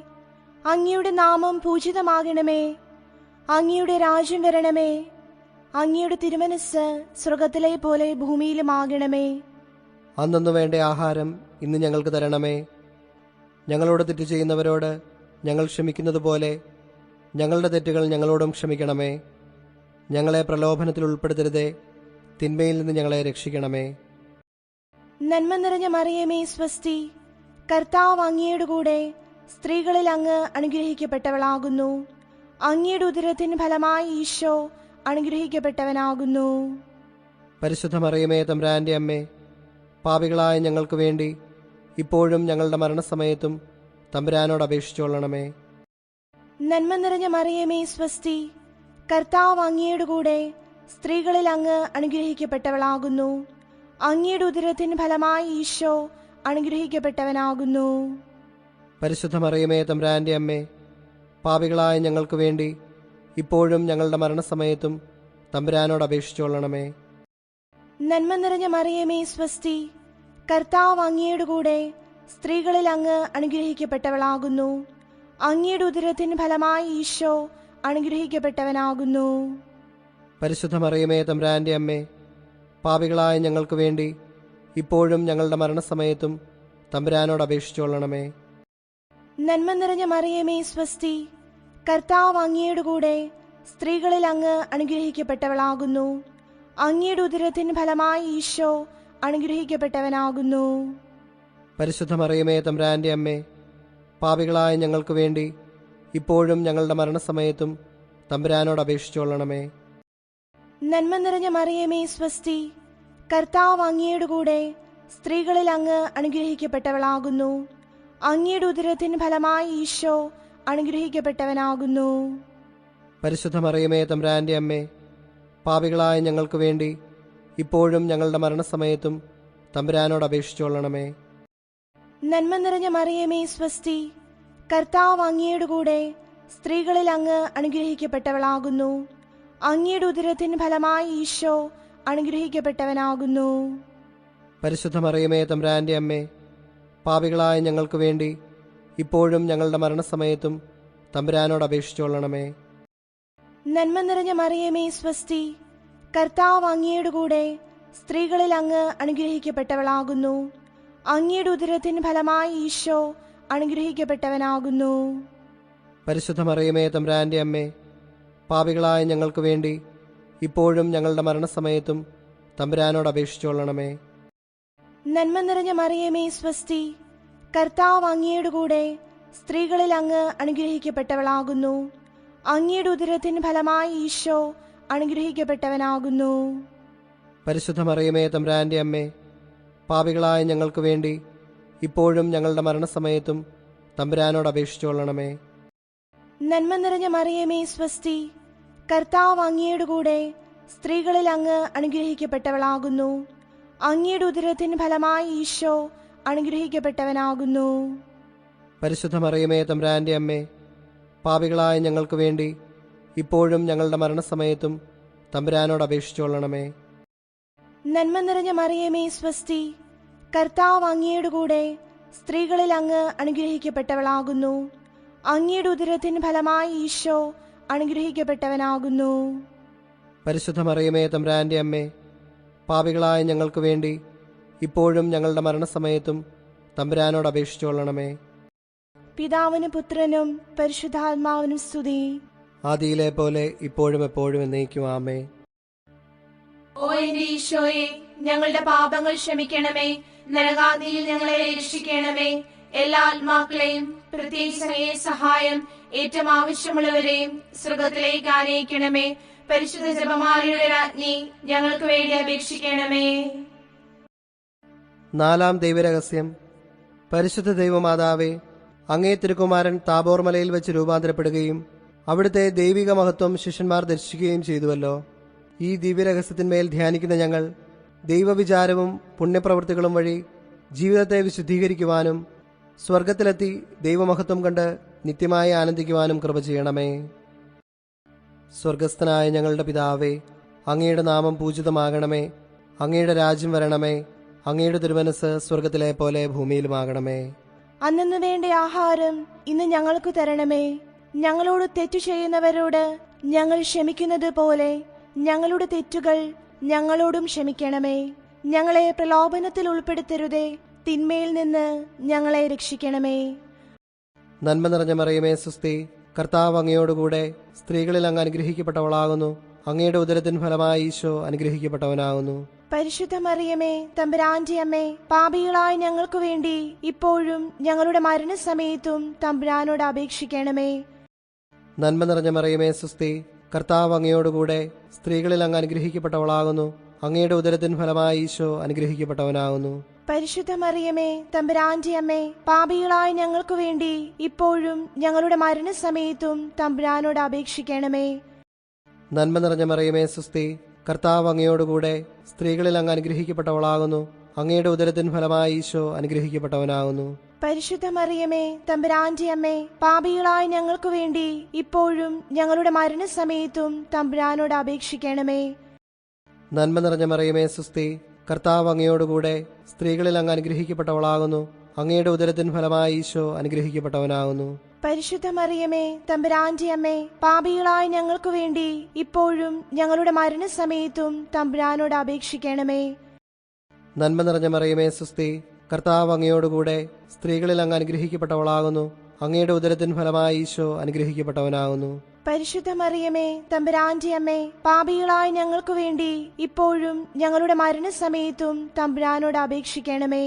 അങ്ങയുടെ നാമം പൂജിതമാകണമേ. അങ്ങയുടെ രാജ്യം വരണമേ. അങ്ങയുടെ തിരുമനസ് സ്വർഗത്തിലെ പോലെ ഭൂമിയിലുമാകണമേ. അന്നു വേണ്ട ആഹാരം ഇന്ന് ഞങ്ങൾക്ക് തരണമേ. ഞങ്ങളോട് തെറ്റ് ചെയ്യുന്നവരോട് ഞങ്ങൾ ക്ഷമിക്കുന്നത് പോലെ ഞങ്ങളുടെ തെറ്റുകൾ ഞങ്ങളോടും ക്ഷമിക്കണമേ. ഞങ്ങളെ പ്രലോഭനത്തിൽ ഉൾപ്പെടുത്തരുതേ, തിന്മയിൽ നിന്ന് ഞങ്ങളെ രക്ഷിക്കണമേ. നന്മ നിറഞ്ഞ മറിയമേ, സ്വസ്തി. കർത്താവ് അങ്ങയുടെ കൂടെ സ്ത്രീകളിൽ അങ്ങ് അനുഗ്രഹിക്കപ്പെട്ടവളാകുന്നു. അങ്ങയുടെ ഉദരത്തിൻ ഫലമായി ഈശോ അനുഗ്രഹിക്കപ്പെട്ടവനാകുന്നു. പരിശുദ്ധ മറിയമേ, തമ്പുരാന്റെ അമ്മേ, പാപികളായ ഞങ്ങൾക്ക് വേണ്ടി ഇപ്പോഴും ഞങ്ങളുടെ മരണസമയത്തും തമ്പുരാനോട് അപേക്ഷിച്ചുകൊള്ളണമേ. നന്മ നിറഞ്ഞ മറിയമേ, സ്വസ്തി. കർത്താവ് അങ്ങയുടെ കൂടെ സ്ത്രീകളിൽ അങ്ങ് അനുഗ്രഹിക്കപ്പെട്ടവളാകുന്നു. അങ്ങയുടെ ഉദരത്തിൻ ഫലമായി ഈശോ അനുഗ്രഹിക്കപ്പെട്ടവനാകുന്നു. പരിശുദ്ധ മറിയമേ, തമ്പുരാന്റെ അമ്മേ, പാപികളായ ഞങ്ങൾക്ക് വേണ്ടി ഇപ്പോഴും ഞങ്ങളുടെ മരണസമയത്തും തമ്പുരാനോട് അപേക്ഷിച്ചുകൊള്ളണമേ. നന്മ നിറഞ്ഞ മറിയമേ, സ്വസ്തി. കർത്താവ് അങ്ങയുടെ കൂടെ സ്ത്രീകളിൽ അങ്ങ് അനുഗ്രഹിക്കപ്പെട്ടവളാകുന്നു. അങ്ങയുടെ ഉദരത്തിൻ ഫലമായി ഈശോ അനുഗ്രഹിക്കപ്പെട്ടവനാകുന്നു. പരിശുദ്ധ മറിയമേ, തമ്പുരാന്റെ അമ്മേ, പാപികളായ ഞങ്ങൾക്ക് വേണ്ടി ഇപ്പോഴും ഞങ്ങളുടെ മരണസമയത്തും തമ്പുരാനോട് അപേക്ഷിച്ചുകൊള്ളണമേ. നന്മ നിറഞ്ഞ മറിയമേ സ്വസ്തി, കർത്താവ് അങ്ങയുടെ കൂടെ സ്ത്രീകളിൽ അങ്ങ് അനുഗ്രഹിക്കപ്പെട്ടവളാകുന്നു. അങ്ങയുടെ ഉദരത്തിൻ ഫലമായി ഈശോ അനുഗ്രഹിക്കപ്പെട്ടവനാകുന്നു. പരിശുദ്ധ മറിയമേ തമ്പുരാന്റെ അമ്മേ, പാപികളായ ഞങ്ങൾക്ക് വേണ്ടി ഇപ്പോഴും ഞങ്ങളുടെ മരണസമയത്തും തമ്പുരാനോട് അപേക്ഷിച്ചുകൊള്ളണമേ. നന്മ നിറഞ്ഞ മറിയമേ സ്വസ്തി, കർത്താവ് അങ്ങയുടെ കൂടെ സ്ത്രീകളിൽ അങ്ങ് അനുഗ്രഹിക്കപ്പെട്ടവളാകുന്നു. അങ്ങയുടെ ഉദരത്തിൻ ഫലമായി ഈശോ അനുഗ്രഹിക്കപ്പെട്ടവനാകുന്നു. പരിശുദ്ധ മറിയമേ തമ്പുരാന്റെ അമ്മേ, പാപികളായ ഞങ്ങൾക്ക് വേണ്ടി ഇപ്പോഴും ഞങ്ങളുടെ മരണസമയത്തും തമ്പുരാനോട് അപേക്ഷിച്ചുകൊള്ളണമേ. നന്മ നിറഞ്ഞ മറിയമേ സ്വസ്തി, കർത്താവ് അങ്ങയുടെ കൂടെ സ്ത്രീകളിൽ അങ്ങ് അനുഗ്രഹിക്കപ്പെട്ടവളാകുന്നു. അങ്ങയുടെ ഉദരത്തിൻ ഫലമായി ഈശോ അനുഗ്രഹിക്കപ്പെട്ടവനാകുന്നു. പരിശുദ്ധ മറിയമേ തമ്പുരാന്റെ അമ്മേ, പാപികളായ ഞങ്ങൾക്ക് വേണ്ടി ഇപ്പോഴും ഞങ്ങളുടെ മരണസമയത്തും തമ്പുരാനോട് അപേക്ഷിച്ചുകൊള്ളണമേ. നന്മ നിറഞ്ഞ മറിയമേ സ്വസ്തി, കർത്താവ് അങ്ങയുടെ കൂടെ സ്ത്രീകളിൽ അങ്ങ് അനുഗ്രഹിക്കപ്പെട്ടവളാകുന്നു. അങ്ങയുടെ ഉദരത്തിൻ ഫലമായി ഈശോ അനുഗ്രഹിക്കപ്പെട്ടവനാകുന്നു. പരിശുദ്ധ മറിയമേ തമ്പുരാന്റെ അമ്മേ, പാപികളായ ഞങ്ങൾക്ക് വേണ്ടി ഇപ്പോഴും ഞങ്ങളുടെ മരണസമയത്തും തമ്പുരാനോട് അപേക്ഷിച്ചുകൊള്ളണമേ. നന്മ നിറഞ്ഞ മറിയമേ സ്വസ്തി, കർത്താവ് അങ്ങയുടെ കൂടെ സ്ത്രീകളിൽ അങ്ങ് അനുഗ്രഹിക്കപ്പെട്ടവളാകുന്നു. അങ്ങയുടെ ഉദരത്തിൻ ഫലമായി ഈശോ അനുഗ്രഹിക്കപ്പെട്ടവനാകുന്നു. പരിശുദ്ധ മറിയമേ തമ്പുരാന്റെ അമ്മേ, പാപികളായ ഞങ്ങൾക്ക് വേണ്ടി ഇപ്പോഴും ഞങ്ങളുടെ മരണസമയത്തും തമ്പുരാനോട് അപേക്ഷിച്ചുകൊള്ളണമേ. നന്മ നിറഞ്ഞ മറിയമേ സ്വസ്തി, കർത്താവ് അങ്ങയുടെ കൂടെ സ്ത്രീകളിൽ അങ്ങ് അനുഗ്രഹിക്കപ്പെട്ടവളാകുന്നു. അങ്ങയുടെ ഉദരത്തിൻ ഫലമായി ഈശോ അനുഗ്രഹിക്കപ്പെട്ടവനാകുന്നു. പരിശുദ്ധ മറിയമേ തമ്പുരാന്റെ അമ്മേ, പാപികളായ ഞങ്ങൾക്ക് വേണ്ടി ഇപ്പോഴും ഞങ്ങളുടെ മരണസമയത്തും തമ്പുരാനോട് അപേക്ഷിച്ചുകൊള്ളണമേ. നന്മ നിറഞ്ഞ മറിയമേ സ്വസ്തി, കർത്താവ് അങ്ങയുടെ കൂടെ സ്ത്രീകളിൽ അങ്ങ് അനുഗ്രഹിക്കപ്പെട്ടവളാകുന്നു. അങ്ങയുടെ ഉദരത്തിൻ ഫലമായി ഈശോ അനുഗ്രഹിക്കപ്പെട്ടവനാകുന്നു. പരിശുദ്ധ മറിയമേ തമ്പുരാന്റെ അമ്മേ, പാപികളായ ഞങ്ങൾക്ക് വേണ്ടി ഇപ്പോഴും ഞങ്ങളുടെ മരണസമയത്തും തമ്പുരാനോട് അപേക്ഷിച്ചുകൊള്ളണമേ. പിതാവിന് പുത്രനും പരിശുദ്ധാത്മാവിനും സ്തുതി. ആദിയിലെ പോലെ ഇപ്പോഴും എപ്പോഴും എന്നേക്കും ആമേൻ. ഓ എന്റെ ഈശോയെ, ഞങ്ങളുടെ പാപങ്ങൾ ക്ഷമിക്കണമേ. നരകാദിയിൽ ഞങ്ങളെ രക്ഷിക്കണമേ. എല്ലാ ആത്മാക്കളെയും പ്രത്യേകിച്ച് അങ്ങയെ സഹായം ഏറ്റവും ആവശ്യമുള്ളവരെയും സ്വർഗത്തിലേക്ക് ആനയിക്കണമേ. പരിശുദ്ധ ജപമാലയുടെ രാജ്ഞി, ഞങ്ങൾക്ക് വേണ്ടി അപേക്ഷിക്കണമേ. നാലാം ദൈവരഹസ്യം. പരിശുദ്ധ ദൈവമാതാവേ, അങ്ങേ തിരുക്കുമാരൻ താബോർ മലയിൽ വെച്ച് രൂപാന്തരപ്പെടുകയും അവിടുത്തെ ദൈവിക മഹത്വം ശിഷ്യന്മാർ ദർശിക്കുകയും ചെയ്തുവല്ലോ. ഈ ദിവ്യരഹസ്യത്തിന്മേൽ ധ്യാനിക്കുന്ന ഞങ്ങൾ ദൈവവിചാരവും പുണ്യപ്രവൃത്തികളും വഴി ജീവിതത്തെ വിശുദ്ധീകരിക്കുവാനും സ്വർഗത്തിലെത്തി ദൈവമഹത്വം കണ്ട് നിത്യമായി ആനന്ദിക്കുവാനും കൃപ ചെയ്യണമേ. സ്വർഗസ്ഥനായ ഞങ്ങളുടെ പിതാവേ, അങ്ങയുടെ നാമം പൂജിതമാകണമേ. അങ്ങയുടെ രാജ്യം വരണമേ. അങ്ങയുടെ തിരുമനസ് സ്വർഗത്തിലെ പോലെ ഭൂമിയിലുമാകണമേ. അന്നു വേണ്ട ആഹാരം ഇന്ന് ഞങ്ങൾക്ക് തരണമേ. ഞങ്ങളോട് തെറ്റു ചെയ്യുന്നവരോട് ഞങ്ങൾ ക്ഷമിക്കുന്നത് പോലെ ഞങ്ങളുടെ തെറ്റുകൾ ഞങ്ങളോടും ക്ഷമിക്കണമേ. ഞങ്ങളെ പ്രലോഭനത്തിൽ ഉൾപ്പെടുത്തരുതേ, തിന്മയിൽ നിന്ന് ഞങ്ങളെ രക്ഷിക്കണമേ. നന്മ നിറഞ്ഞ മറിയമേ സുസ്തി, കർത്താവ് അങ്ങയോടുകൂടെ സ്ത്രീകളിൽ അങ്ങ് അനുഗ്രഹിക്കപ്പെട്ടവളാകുന്നു. അങ്ങയുടെ ഉദരത്തിൻ ഫലമായി ഈശോ അനുഗ്രഹിക്കപ്പെട്ടവനാകുന്നു. പരിശുദ്ധ മറിയമേ തമ്പുരാന്റെ അമ്മേ, പാപികളായ ഞങ്ങൾക്ക് വേണ്ടി ഇപ്പോഴും ഞങ്ങളുടെ മരണസമയത്തും തമ്പുരാനോട് അപേക്ഷിക്കണമേ. നന്മ നിറഞ്ഞ മറിയമേ സുസ്തി, കർത്താവ് അങ്ങയോടുകൂടെ സ്ത്രീകളിൽ അങ്ങ് അനുഗ്രഹിക്കപ്പെട്ടവളാകുന്നു. അങ്ങയുടെ ഉദരത്തിൻ ഫലമായി ഈശോ അനുഗ്രഹിക്കപ്പെട്ടവനാകുന്നു. പരിശുദ്ധ മറിയമേ തമ്പുരാന്റെ അമ്മേ, പാപികളായ ഞങ്ങൾക്ക് വേണ്ടി ഇപ്പോഴും ഞങ്ങളുടെ മരണസമയത്തും തമ്പുരാനോട് അപേക്ഷിക്കണമേ. നന്മ നിറഞ്ഞ മറിയമേ സുസ്തി, കർത്താവ് അങ്ങയോടുകൂടെ സ്ത്രീകളിൽ അങ്ങ് അനുഗ്രഹിക്കപ്പെട്ടവളാകുന്നു. അങ്ങയുടെ ഉദരത്തിൻ ഫലമായി ഈശോ അനുഗ്രഹിക്കപ്പെട്ടവനാകുന്നു. പരിശുദ്ധ മറിയമേ തമ്പുരാന്റെ അമ്മേ, പാപികളായ ഞങ്ങൾക്ക് വേണ്ടി ഇപ്പോഴും ഞങ്ങളുടെ മരണസമയത്തും തമ്പുരാനോട് അപേക്ഷിക്കണമേ. നന്മ നിറഞ്ഞ മറിയമേ സുസ്തി, കർത്താവ് അങ്ങയോടുകൂടെ സ്ത്രീകളിൽ അങ്ങ് അനുഗ്രഹിക്കപ്പെട്ടവളാകുന്നു. അങ്ങയുടെ ഉദരത്തിൻ ഫലമായി ഈശോ അനുഗ്രഹിക്കപ്പെട്ടവനാകുന്നു. പരിശുദ്ധ മറിയമേ തമ്പുരാന്റെ അമ്മേ, പാപികളായ ഞങ്ങൾക്ക് വേണ്ടി ഇപ്പോഴും ഞങ്ങളുടെ മരണസമയത്തും തമ്പുരാനോട് അപേക്ഷിക്കണമേ. നന്മ നിറഞ്ഞ മറിയമേ സ്വസ്തി, കർത്താവ് അങ്ങയോടുകൂടെ സ്ത്രീകളിൽ അങ്ങ് അനുഗ്രഹിക്കപ്പെട്ടവളാകുന്നു. അങ്ങയുടെ ഉദരത്തിൻ ഫലമായി ഈശോ അനുഗ്രഹിക്കപ്പെട്ടവനാകുന്നു. പരിശുദ്ധ മറിയമേ തമ്പുരാന്റെ അമ്മേ, പാപികളായ ഞങ്ങൾക്ക് വേണ്ടി ഇപ്പോഴും ഞങ്ങളുടെ മരണസമയത്തും തമ്പുരാനോട് അപേക്ഷിക്കണമേ.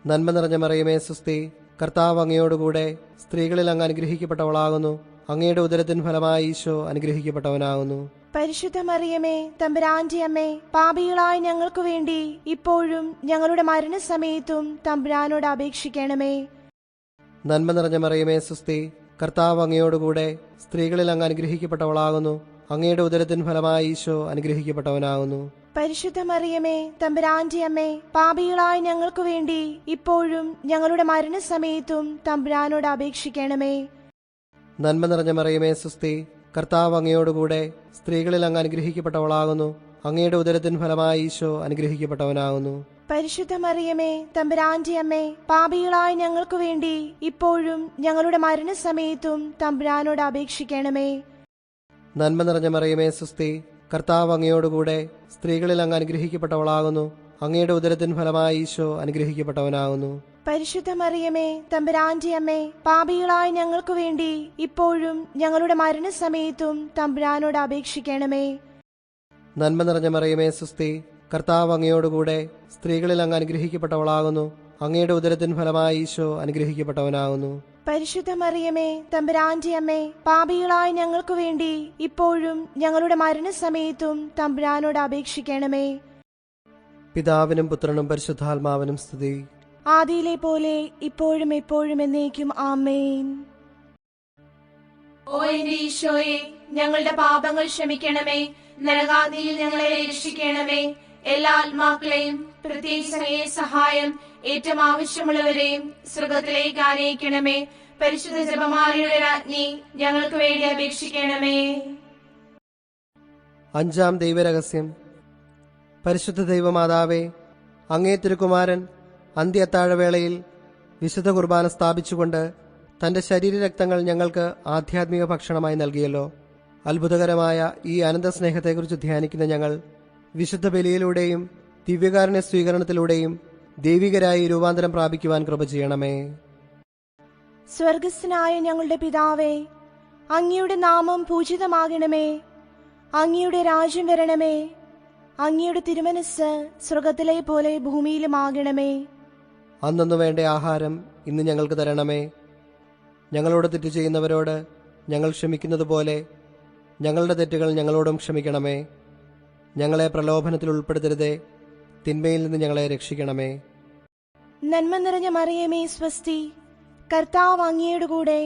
നന്മ നിറഞ്ഞ മറിയമേ സ്വസ്തി, കർത്താവ് അങ്ങയോടുകൂടെ സ്ത്രീകളിൽ അങ്ങ് അനുഗ്രഹിക്കപ്പെട്ടവളാകുന്നു. അങ്ങയുടെ ഉദരത്തിൻ ഫലമായി ഈശോ അനുഗ്രഹിക്കപ്പെട്ടവനാകുന്നു. പരിശുദ്ധ മറിയമേ തമ്പുരാന്റെ അമ്മേ, പാപികളായ ഞങ്ങൾക്ക് വേണ്ടി ഇപ്പോഴും ഞങ്ങളുടെ മരണസമയത്തും തമ്പുരാനോട് അപേക്ഷിക്കണമേ. നന്മ നിറഞ്ഞ മറിയമേ സ്വസ്തി, കർത്താവ് അങ്ങയോടുകൂടെ സ്ത്രീകളിൽ അങ്ങ് അനുഗ്രഹിക്കപ്പെട്ടവളാകുന്നു. അങ്ങയുടെ ഉദരത്തിൻ ഫലമായി ഈശോ അനുഗ്രഹിക്കപ്പെട്ടവനാകുന്നു. പരിശുദ്ധ മറിയമേ തമ്പുരാന്റെ അമ്മേ, പാപികളായ ഞങ്ങൾക്ക് വേണ്ടി ഇപ്പോഴും ഞങ്ങളുടെ മരണസമയത്തും തമ്പുരാനോട് അപേക്ഷിക്കണമേ. നന്മ നിറഞ്ഞ മറിയമേ സ്വസ്തി, കർത്താവ് അങ്ങയോടുകൂടെ സ്ത്രീകളിൽ അങ്ങ് അനുഗ്രഹിക്കപ്പെട്ടവളാകുന്നു. അങ്ങയുടെ ഉദരത്തിൻ ഫലമായി ഈശോ അനുഗ്രഹിക്കപ്പെട്ടവനാകുന്നു. പരിശുദ്ധ മറിയമേ തമ്പുരാന്റെ അമ്മേ, പാപികളായ ഞങ്ങൾക്ക് വേണ്ടി ഇപ്പോഴും ഞങ്ങളുടെ മരണസമയത്തും തമ്പുരാനോട് അപേക്ഷിക്കണമേ. നന്മ നിറഞ്ഞ മറിയമേ സ്വസ്തി, കർത്താവ് അങ്ങയോടുകൂടെ സ്ത്രീകളിൽ അങ്ങ് അനുഗ്രഹിക്കപ്പെട്ടവളാകുന്നു. അങ്ങയുടെ ഉദരത്തിൻ ഫലമായി ഈശോ അനുഗ്രഹിക്കപ്പെട്ടവനാകുന്നു. പരിശുദ്ധ മറിയമേ തമ്പുരാന്റെ അമ്മേ, പാപികളായ ഞങ്ങൾക്ക് വേണ്ടി ഇപ്പോഴും ഞങ്ങളുടെ മരണസമയത്തും തമ്പുരാനോട് അപേക്ഷിക്കണമേ. നന്മ നിറഞ്ഞ മറിയമേ സ്വസ്തി, കർത്താവ് അങ്ങയോടുകൂടെ സ്ത്രീകളിൽ അങ്ങ് അനുഗ്രഹിക്കപ്പെട്ടവളാകുന്നു. അങ്ങയുടെ ഉദരത്തിൻ ഫലമായി ഈശോ അനുഗ്രഹിക്കപ്പെട്ടവനാകുന്നു. പരിശുദ്ധ മറിയമേ തമ്പുരാന്റെ അമ്മേ, പാപികളായ ഞങ്ങൾക്ക് വേണ്ടി ഇപ്പോഴും ഞങ്ങളുടെ മരണസമയത്തും തമ്പുരാനോട് അപേക്ഷിക്കണമേ. പിതാവിനും പുത്രനും പരിശുദ്ധാത്മാവിനും സ്തുതി. ആദിയിലെ പോലെ ഇപ്പോഴും എപ്പോഴും എന്നേക്കും ആമേൻ. ഓ എന്റെ ഈശോയെ, ഞങ്ങളുടെ പാപങ്ങൾ ക്ഷമിക്കണമേ. നരകാഗ്നിയിൽ ഞങ്ങളെ രക്ഷിക്കണമേ. എല്ലാ ആത്മാക്കളെയും പ്രത്യേകിച്ച് അങ്ങയെ സഹായം ഏറ്റവും ആവശ്യമുള്ളവരെയും സ്വർഗത്തിലേക്ക് ആനയിക്കണമേ. പരിശുദ്ധ ജപമാലയുടെ രാജ്ഞി, ഞങ്ങൾക്ക് വേണ്ടി അപേക്ഷിക്കണമേ. അഞ്ചാം ദൈവരഹസ്യം. പരിശുദ്ധ ദൈവമാതാവേ, അങ്ങേ തിരുക്കുമാരൻ അന്ത്യ അത്താഴവേളയിൽ വിശുദ്ധ കുർബാന സ്ഥാപിച്ചുകൊണ്ട് തന്റെ ശരീരരക്തങ്ങൾ ഞങ്ങൾക്ക് ആധ്യാത്മിക ഭക്ഷണമായി നൽകിയല്ലോ. അത്ഭുതകരമായ ഈ അനന്ത സ്നേഹത്തെക്കുറിച്ച് ധ്യാനിക്കുന്ന ഞങ്ങൾ വിശുദ്ധ ബലിയിലൂടെയും ദിവ്യകാരുണ്യ സ്വീകരണത്തിലൂടെയും ദൈവികരായി രൂപാന്തരം പ്രാപിക്കുവാൻ കൃപ ചെയ്യണമേ. സ്വർഗസ്ഥനായ ഞങ്ങളുടെ പിതാവേ, അങ്ങയുടെ നാമം പൂജിതമാകണമേ. അങ്ങയുടെ രാജ്യം വരണമേ. അങ്ങയുടെ തിരുമനസ് സ്വർഗത്തിലെ പോലെ ഭൂമിയിലുമാകണമേ. അന്നു വേണ്ട ആഹാരം ഇന്ന് ഞങ്ങൾക്ക് തരണമേ. ഞങ്ങളോട് തെറ്റ് ചെയ്യുന്നവരോട് ഞങ്ങൾ ക്ഷമിക്കുന്നത് പോലെ ഞങ്ങളുടെ തെറ്റുകൾ ഞങ്ങളോടും ക്ഷമിക്കണമേ. ഞങ്ങളെ പ്രലോഭനത്തിൽ ഉൾപ്പെടുത്തരുതേ, തിന്മയിൽ നിന്ന് ഞങ്ങളെ രക്ഷിക്കണമേ. നന്മ നിറഞ്ഞ മറിയമേ സ്വസ്തി, കർത്താവ് അങ്ങയുടെ കൂടെ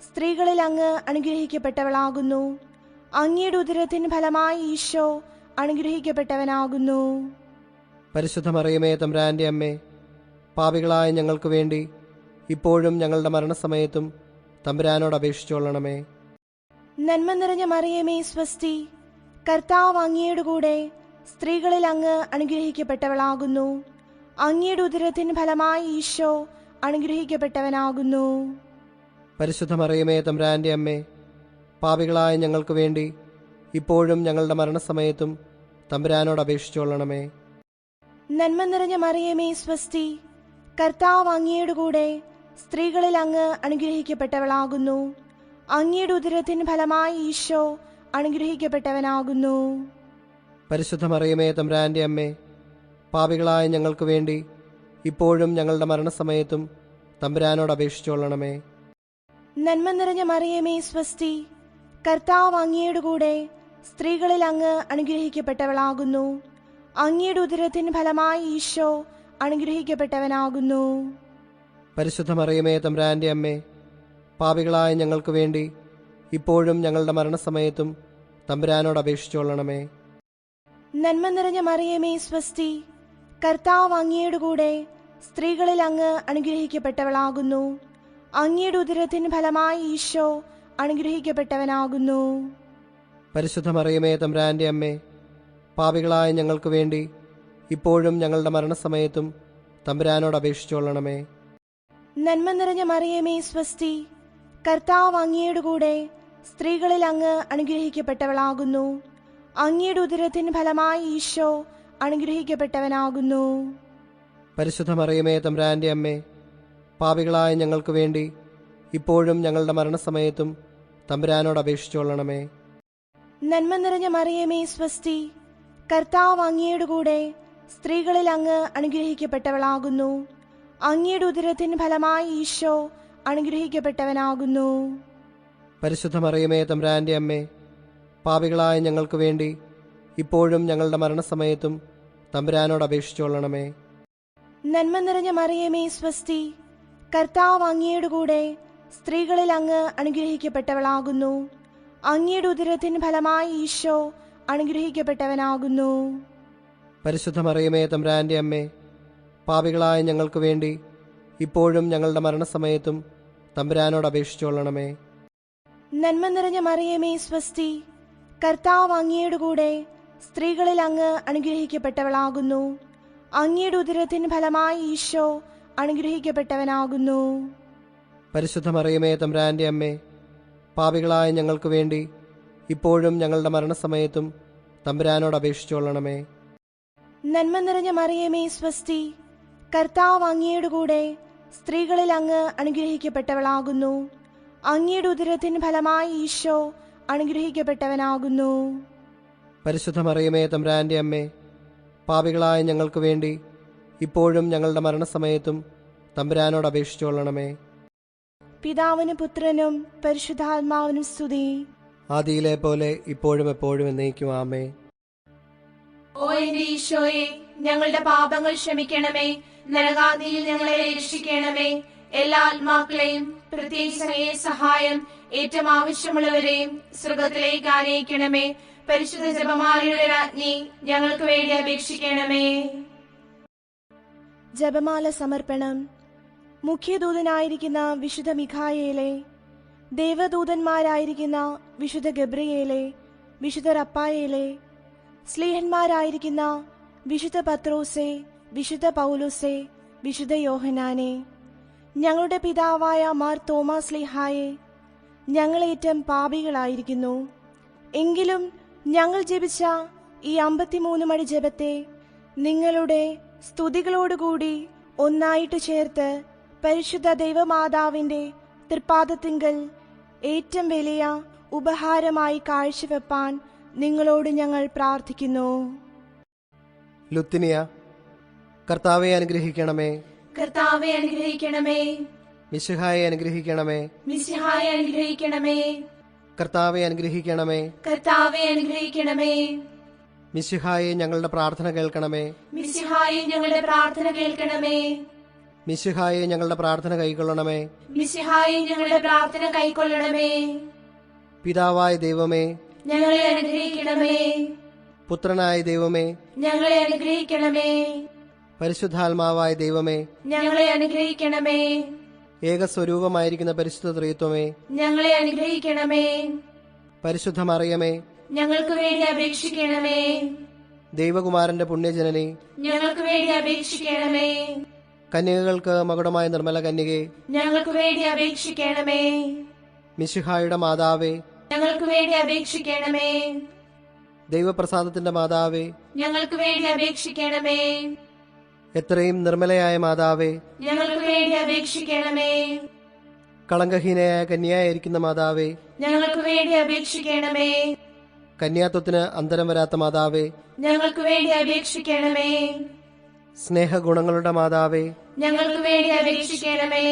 സ്ത്രീകളിൽ അങ്ങ് അനുഗ്രഹിക്കപ്പെട്ടവളാകുന്നു. അങ്ങയുടെ ഉദരത്തിൻ ഫലമായി ഈശോ അനുഗ്രഹിക്കപ്പെട്ടവനാകുന്നു. പരിശുദ്ധ മറിയമേ തമ്പുരാന്റെ അമ്മേ, പാപികളായ ഞങ്ങൾക്ക് വേണ്ടി ഇപ്പോഴും ഞങ്ങളുടെ മരണസമയത്തും തമ്പുരാനോട് അപേക്ഷിച്ചുകൊള്ളണമേ. നന്മ നിറഞ്ഞ മറിയമേ സ്വസ്തി, കർത്താവ് അങ്ങയുടെ കൂടെ സ്ത്രീകളിൽ അങ്ങ് അനുഗ്രഹിക്കപ്പെട്ടവളാകുന്നു. അങ്ങയുടെ ഉദരത്തിൻ ഫലമായി ഈശോ അനുഗ്രഹിക്കപ്പെട്ടവനാകുന്നു. പരിശുദ്ധ മറിയമേ തമ്പുരാന്റെ അമ്മേ, പാപികളായ ഞങ്ങൾക്ക് വേണ്ടി ഇപ്പോഴും ഞങ്ങളുടെ മരണസമയത്തും തമ്പുരാനോട് അപേക്ഷിച്ചുകൊള്ളണമേ. നന്മ നിറഞ്ഞ മറിയമേ സ്വസ്തി, കർത്താവ് അങ്ങയുടെ കൂടെ സ്ത്രീകളിൽ അങ്ങ് അനുഗ്രഹിക്കപ്പെട്ടവളാകുന്നു. അങ്ങയുടെ ഉദരത്തിൻ ഫലമായി ഈശോ അനുഗ്രഹിക്കപ്പെട്ടവനാകുന്നു. പരിശുദ്ധ മറിയമേ തമ്പുരാന്റെ അമ്മേ, പാപികളായ ഞങ്ങൾക്ക് വേണ്ടി ഇപ്പോഴും ഞങ്ങളുടെ മരണസമയത്തും തമ്പുരാനോട് അപേക്ഷിച്ചുകൊള്ളണമേ. നന്മ നിറഞ്ഞ മറിയമേ സ്വസ്തി, കർത്താവ് അങ്ങയുടെ കൂടെ സ്ത്രീകളിൽ അങ്ങ് അനുഗ്രഹിക്കപ്പെട്ടവളാകുന്നു. അങ്ങയുടെ ഉദരത്തിൻ ഫലമായി ഈശോ അനുഗ്രഹിക്കപ്പെട്ടവനാകുന്നു. പരിശുദ്ധ മറിയമേ തമ്പുരാന്റെ അമ്മേ, പാപികളായ ഞങ്ങൾക്ക് വേണ്ടി ഇപ്പോഴും ഞങ്ങളുടെ മരണസമയത്തും തമ്പുരാനോട് അപേക്ഷിച്ചുകൊള്ളണമേ. നന്മ നിറഞ്ഞ മറിയമേ സ്വസ്തി, കർത്താവ് അങ്ങയുടെ കൂടെ സ്ത്രീകളിൽ അങ്ങ് അനുഗ്രഹിക്കപ്പെട്ടവളാകുന്നു. അങ്ങയുടെ ഉദരത്തിൻ ഫലമായി ഈശോ അനുഗ്രഹിക്കപ്പെട്ടവനാകുന്നു. പരിശുദ്ധ മറിയമേ തമ്പുരാന്റെ അമ്മേ, പാപികളായ ഞങ്ങൾക്ക് വേണ്ടി ഇപ്പോഴും ഞങ്ങളുടെ മരണസമയത്തും തമ്പുരാനോട് അപേക്ഷിച്ചുകൊള്ളണമേ. നന്മ നിറഞ്ഞ മറിയമേ സ്വസ്തി, കർത്താവ് അങ്ങയുടെ കൂടെ സ്ത്രീകളിൽ അങ്ങ് അനുഗ്രഹിക്കപ്പെട്ടവളാകുന്നു. അങ്ങയുടെ ഉദരത്തിൻ ഫലമായി ഈശോ അനുഗ്രഹിക്കപ്പെട്ടവനാകുന്നു. പരിശുദ്ധ മറിയമേ തമ്പുരാന്റെ അമ്മേ, പാപികളായ ഞങ്ങൾക്ക് വേണ്ടി ഇപ്പോഴും ഞങ്ങളുടെ മരണസമയത്തും തമ്പുരാനോട് അപേക്ഷിച്ചുകൊള്ളണമേ. നന്മ നിറഞ്ഞ മറിയമേ സ്വസ്തി, കർത്താവ് അങ്ങയുടെ കൂടെ സ്ത്രീകളിൽ അങ്ങ് അനുഗ്രഹിക്കപ്പെട്ടവളാകുന്നു. അങ്ങയുടെ ഉദരത്തിൻ ഫലമായി ഈശോ അനുഗ്രഹിക്കപ്പെട്ടവനാകുന്നു. പരിശുദ്ധ മറിയമേ തമ്പുരാന്റെ അമ്മേ, പാപികളായ ഞങ്ങൾക്ക് വേണ്ടി ഇപ്പോഴും ഞങ്ങളുടെ മരണസമയത്തും തമ്പുരാനോട് അപേക്ഷിച്ചുകൊള്ളണമേ. നന്മ നിറഞ്ഞ മറിയമേ സ്വസ്തി, കർത്താവ് അങ്ങയുടെ കൂടെ സ്ത്രീകളിൽ അങ്ങ് അനുഗ്രഹിക്കപ്പെട്ടവളാകുന്നു. അങ്ങയുടെ ഉദരത്തിൻ ഫലമായി ഈശോ അനുഗ്രഹിക്കപ്പെട്ടവനാകുന്നു. പരിശുദ്ധ മറിയമേ തമ്പുരാന്റെ അമ്മേ, പാപികളായ ഞങ്ങൾക്ക് വേണ്ടി ഇപ്പോഴും ഞങ്ങളുടെ മരണസമയത്തും തമ്പുരാനോട് അപേക്ഷിച്ചുകൊള്ളണമേ. നന്മ നിറഞ്ഞ മറിയമേ സ്വസ്തി, കർത്താവ് അങ്ങയുടെ കൂടെ സ്ത്രീകളിൽ അങ്ങ് അനുഗ്രഹിക്കപ്പെട്ടവളാകുന്നു. അങ്ങയുടെ ഉദരത്തിൻ ഫലമായി ഈശോ അനുഗ്രഹിക്കപ്പെട്ടവനാകുന്നു. പരിശുദ്ധ മറിയമേ തമ്പുരാന്റെ അമ്മേ, പാപികളായ ഞങ്ങൾക്ക് വേണ്ടി ഇപ്പോഴും ഞങ്ങളുടെ മരണസമയത്തും തമ്പുരാനോട് അപേക്ഷിച്ചുകൊള്ളണമേ. നന്മ നിറഞ്ഞ മറിയമേ സ്വസ്തി, കർത്താവ് അങ്ങയുടെ കൂടെ സ്ത്രീകളിൽ അങ്ങ് അനുഗ്രഹിക്കപ്പെട്ടവളാകുന്നു. അങ്ങയുടെ ഉദരത്തിൻ ഫലമായി ഈശോ അനുഗ്രഹിക്കപ്പെട്ടവനാകുന്നു. പരിശുദ്ധ മറിയമേ തമ്പുരാന്റെ അമ്മേ, പാപികളായ ഞങ്ങൾക്ക് വേണ്ടി ഇപ്പോഴും ഞങ്ങളുടെ മരണസമയത്തും തമ്പുരാനോട് അപേക്ഷിച്ചുകൊള്ളണമേ. പിതാവിനും പുത്രനും പരിശുദ്ധാത്മാവിനും സ്തുതി. ആദിയിലെ പോലെ ഇപ്പോഴും എപ്പോഴും എന്നേക്കും ആമേൻ. ഓ എന്റെ ഈശോയെ, ഞങ്ങളുടെ പാപങ്ങൾ ക്ഷമിക്കണമേ. നരകാഗ്നിയിൽ ഞങ്ങളെ രക്ഷിക്കണമേ. എല്ലാ ആത്മാക്കളെയും പ്രത്യേകിച്ച് അങ്ങയെ സഹായം ഏറ്റവും ആവശ്യമുള്ളവരെയും സ്വർഗത്തിലേക്ക് ആനയിക്കണമേ. പരിശുദ്ധ ജപമാലയുടെ രാജ്ഞി, ഞങ്ങൾക്ക് വേണ്ടി അപേക്ഷിക്കണമേ. ജപമാല സമർപ്പണം. മുഖ്യദൂതനായിരിക്കുന്ന വിശുദ്ധ മിഖായേലെ, ദേവദൂതന്മാരായിരിക്കുന്ന വിശുദ്ധ ഗബ്രിയേലെ, വിശുദ്ധ റപ്പായേലെ, സ്ലീഹന്മാരായിരിക്കുന്ന വിശുദ്ധ പത്രോസെ, വിശുദ്ധ പൗലോസെ, വിശുദ്ധ യോഹനാനെ, ഞങ്ങളുടെ പിതാവായ മാർ തോമാസ് സ്ലീഹായെ, ഞങ്ങളേറ്റം പാപികളായിരിക്കുന്നു. എങ്കിലും ഞങ്ങൾ ജപിച്ച ഈ 53 മണി ജപത്തെ നിങ്ങളുടെ സ്തുതികളോടുകൂടി ഒന്നായിട്ട് ചേർത്ത് പരിശുദ്ധ ദൈവമാതാവിന്റെ തൃപ്പാദത്തിങ്കൽ ഏറ്റവും വലിയ ഉപഹാരമായി കാഴ്ചവെപ്പാൻ നിങ്ങളോട് ഞങ്ങൾ പ്രാർത്ഥിക്കുന്നു. ലുത്തിനിയ. കർത്താവെ അനുഗ്രഹിക്കണമേ. കർത്താവെ അനുഗ്രഹിക്കണമേ. മിശിഹായെ അനുഗ്രഹിക്കണമേ. മിശിഹായെ അനുഗ്രഹിക്കണമേ. കർത്താവെ അനുഗ്രഹിക്കണമേ. കർത്താവെ അനുഗ്രഹിക്കണമേ. മിശിഹായെ ഞങ്ങളുടെ പ്രാർത്ഥന കേൾക്കണമേ. മിശിഹായെ ഞങ്ങളുടെ പ്രാർത്ഥന കേൾക്കണമേ. മിശിഹായെ ഞങ്ങളുടെ പ്രാർത്ഥന കൈക്കൊള്ളണമേ. മിശിഹായെ ഞങ്ങളുടെ പ്രാർത്ഥന കൈക്കൊള്ളണമേ. പിതാവായ ദൈവമേ, ഞങ്ങളെ അനുഗ്രഹിക്കണമേ. പുത്രനായ ദൈവമേ, ഞങ്ങളെ അനുഗ്രഹിക്കണമേ. പരിശുദ്ധാത്മാവായ ദൈവമേ, ഞങ്ങളെ അനുഗ്രഹിക്കണമേ. ഏകസ്വരൂപമായിരിക്കുന്ന പരിശുദ്ധ ത്രിത്വമേ, ഞങ്ങളെ അനുഗ്രഹിക്കണമേ. പരിശുദ്ധ മറിയമേ, ഞങ്ങൾക്ക് വേണ്ടി അപേക്ഷിക്കണമേ. ദൈവകുമാരന്റെ പുണ്യജനനി, ഞങ്ങൾക്ക് വേണ്ടി അപേക്ഷിക്കണമേ. കന്യകകൾക്ക് മകുടമായ നിർമ്മല കന്യകെ, ഞങ്ങൾക്ക് വേണ്ടി അപേക്ഷിക്കണമേ. മിശിഹായുടെ മാതാവേ, ഞങ്ങൾക്ക് വേണ്ടി അപേക്ഷിക്കണമേ. ദൈവപ്രസാദത്തിന്റെ മാതാവേ, ഞങ്ങൾക്ക് വേണ്ടി അപേക്ഷിക്കണമേ. എത്രയും നിർമ്മലയായ മാതാവേ, ഞങ്ങൾക്ക് വേണ്ടി അപേക്ഷിക്കണമേ. കളങ്കഹീനയായ കന്യായിരിക്കുന്ന മാതാവേ, ഞങ്ങൾക്ക് വേണ്ടി അപേക്ഷിക്കണമേ. കന്യാത്വത്തിന് അന്തരം വരാത്ത മാതാവേ, ഞങ്ങൾക്ക് വേണ്ടി അപേക്ഷിക്കണമേ. സ്നേഹഗുണങ്ങളുടെ മാതാവേ, ഞങ്ങൾക്ക് വേണ്ടി അപേക്ഷിക്കണമേ.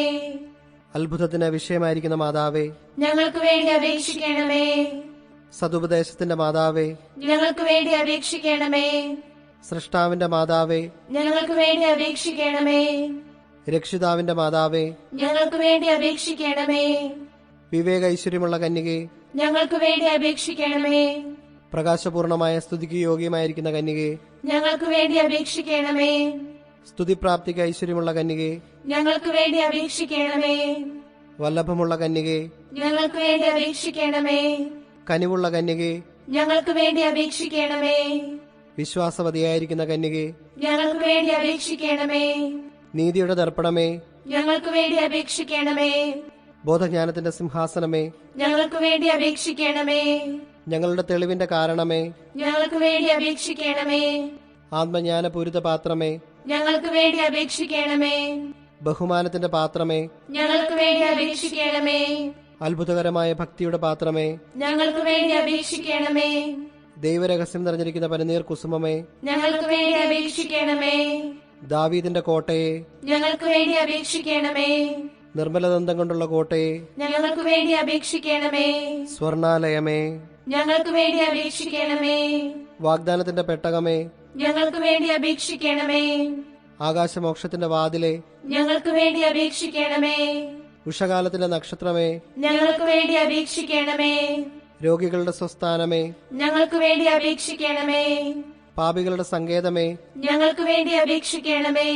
അത്ഭുതത്തിന് വിഷയമായിരിക്കുന്ന മാതാവേ, ഞങ്ങൾക്ക് വേണ്ടി അപേക്ഷിക്കണമേ. സതുപദേശത്തിന്റെ മാതാവേ, ഞങ്ങൾക്ക് വേണ്ടി അപേക്ഷിക്കണമേ. സൃഷ്ടാവിന്റെ മാതാവേ, ഞങ്ങൾക്ക് വേണ്ടി അപേക്ഷിക്കണമേ. രക്ഷിതാവിന്റെ മാതാവേ, ഞങ്ങൾക്ക് വേണ്ടി അപേക്ഷിക്കണമേ. വിവേക ഐശ്വര്യമുള്ള കന്യകെ, ഞങ്ങൾക്ക് വേണ്ടി അപേക്ഷിക്കണമേ. പ്രകാശപൂർണമായ സ്തുതിക്ക് യോഗ്യമായിരിക്കുന്ന കന്യകെ, ഞങ്ങൾക്ക് വേണ്ടി അപേക്ഷിക്കണമേ. സ്തുതിപ്രാപ്തിക്ക് ഐശ്വര്യമുള്ള കന്യകെ, ഞങ്ങൾക്ക് വേണ്ടി അപേക്ഷിക്കണമേ. വല്ലഭമുള്ള കന്യകെ, ഞങ്ങൾക്ക് വേണ്ടി അപേക്ഷിക്കണമേ. കനിവുള്ള കന്യകെ, ഞങ്ങൾക്ക് വേണ്ടി അപേക്ഷിക്കണമേ. വിശ്വാസവതിയായിരിക്കുന്ന കന്യകെ, ഞങ്ങൾക്ക് വേണ്ടി അപേക്ഷിക്കണമേ. നീതിയുടെ ദർപ്പണമേ, ഞങ്ങൾക്ക് വേണ്ടി അപേക്ഷിക്കണമേ. ബോധജ്ഞാനത്തിന്റെ സിംഹാസനമേ, ഞങ്ങൾക്ക് വേണ്ടി അപേക്ഷിക്കണമേ. ഞങ്ങളുടെ തെളിവിന്റെ കാരണമേ, ഞങ്ങൾക്ക് വേണ്ടി അപേക്ഷിക്കണമേ. ആത്മജ്ഞാനപൂരിത പാത്രമേ, ഞങ്ങൾക്ക് വേണ്ടി അപേക്ഷിക്കണമേ. ബഹുമാനത്തിന്റെ പാത്രമേ, ഞങ്ങൾക്ക് വേണ്ടി അപേക്ഷിക്കണമേ. അത്ഭുതകരമായ ഭക്തിയുടെ പാത്രമേ, ഞങ്ങൾക്ക് വേണ്ടി അപേക്ഷിക്കണമേ. ദൈവരഹസ്യം നിറഞ്ഞിരിക്കുന്ന പനിനീർ കുസുമമേ, ഞങ്ങൾക്ക് വേണ്ടി അപേക്ഷിക്കണമേ. ദാവീദിന്റെ കോട്ടയെ, ഞങ്ങൾക്ക് വേണ്ടി അപേക്ഷിക്കണമേ. നിർമ്മലദന്തം കൊണ്ടുള്ള കോട്ടയെ, ഞങ്ങൾക്ക് വേണ്ടി അപേക്ഷിക്കണമേ. സ്വർണാലയമേ, ഞങ്ങൾക്ക് വേണ്ടി അപേക്ഷിക്കണമേ. വാഗ്ദാനത്തിന്റെ പെട്ടകമേ, ഞങ്ങൾക്ക് വേണ്ടി അപേക്ഷിക്കണമേ. ആകാശമോക്ഷത്തിന്റെ വാതിലെ, ഞങ്ങൾക്ക് വേണ്ടി അപേക്ഷിക്കണമേ. ഉഷകാലത്തിന്റെ നക്ഷത്രമേ, ഞങ്ങൾക്ക് വേണ്ടി അപേക്ഷിക്കണമേ. രോഗികളുടെ സ്വസ്ഥാനമേ, ഞങ്ങൾക്ക് വേണ്ടി അപേക്ഷിക്കണമേ. പാപികളുടെ സങ്കേതമേ, ഞങ്ങൾക്ക് വേണ്ടി അപേക്ഷിക്കണമേ.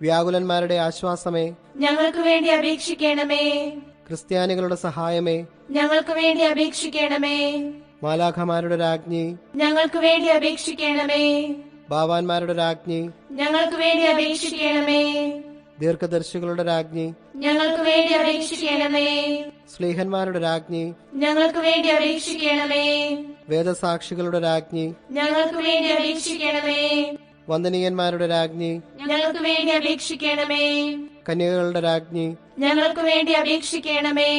വ്യാകുലന്മാരുടെ ആശ്വാസമേ, ഞങ്ങൾക്ക് വേണ്ടി അപേക്ഷിക്കണമേ. ക്രിസ്ത്യാനികളുടെ സഹായമേ, ഞങ്ങൾക്ക് വേണ്ടി അപേക്ഷിക്കണമേ. മാലാഖമാരുടെ രാജ്ഞി, ഞങ്ങൾക്ക് വേണ്ടി അപേക്ഷിക്കണമേ. ഭാവാന്മാരുടെ രാജ്ഞി, ഞങ്ങൾക്ക് വേണ്ടി അപേക്ഷിക്കണമേ. ദീർഘദർശികളുടെ രാജ്ഞി, ഞങ്ങൾക്ക് വേണ്ടി അപേക്ഷിക്കണമേ. സ്ലീഹന്മാരുടെ രാജ്ഞി, ഞങ്ങൾക്ക് വേണ്ടി അപേക്ഷിക്കണമേ. വേദസാക്ഷികളുടെ രാജ്ഞി, ഞങ്ങൾക്ക് വേണ്ടി അപേക്ഷിക്കണമേ. വന്ദനീയന്മാരുടെ രാജ്ഞി, ഞങ്ങൾക്ക് വേണ്ടി അപേക്ഷിക്കണമേ. കന്യകകളുടെ രാജ്ഞി, ഞങ്ങൾക്ക് വേണ്ടി അപേക്ഷിക്കണമേ.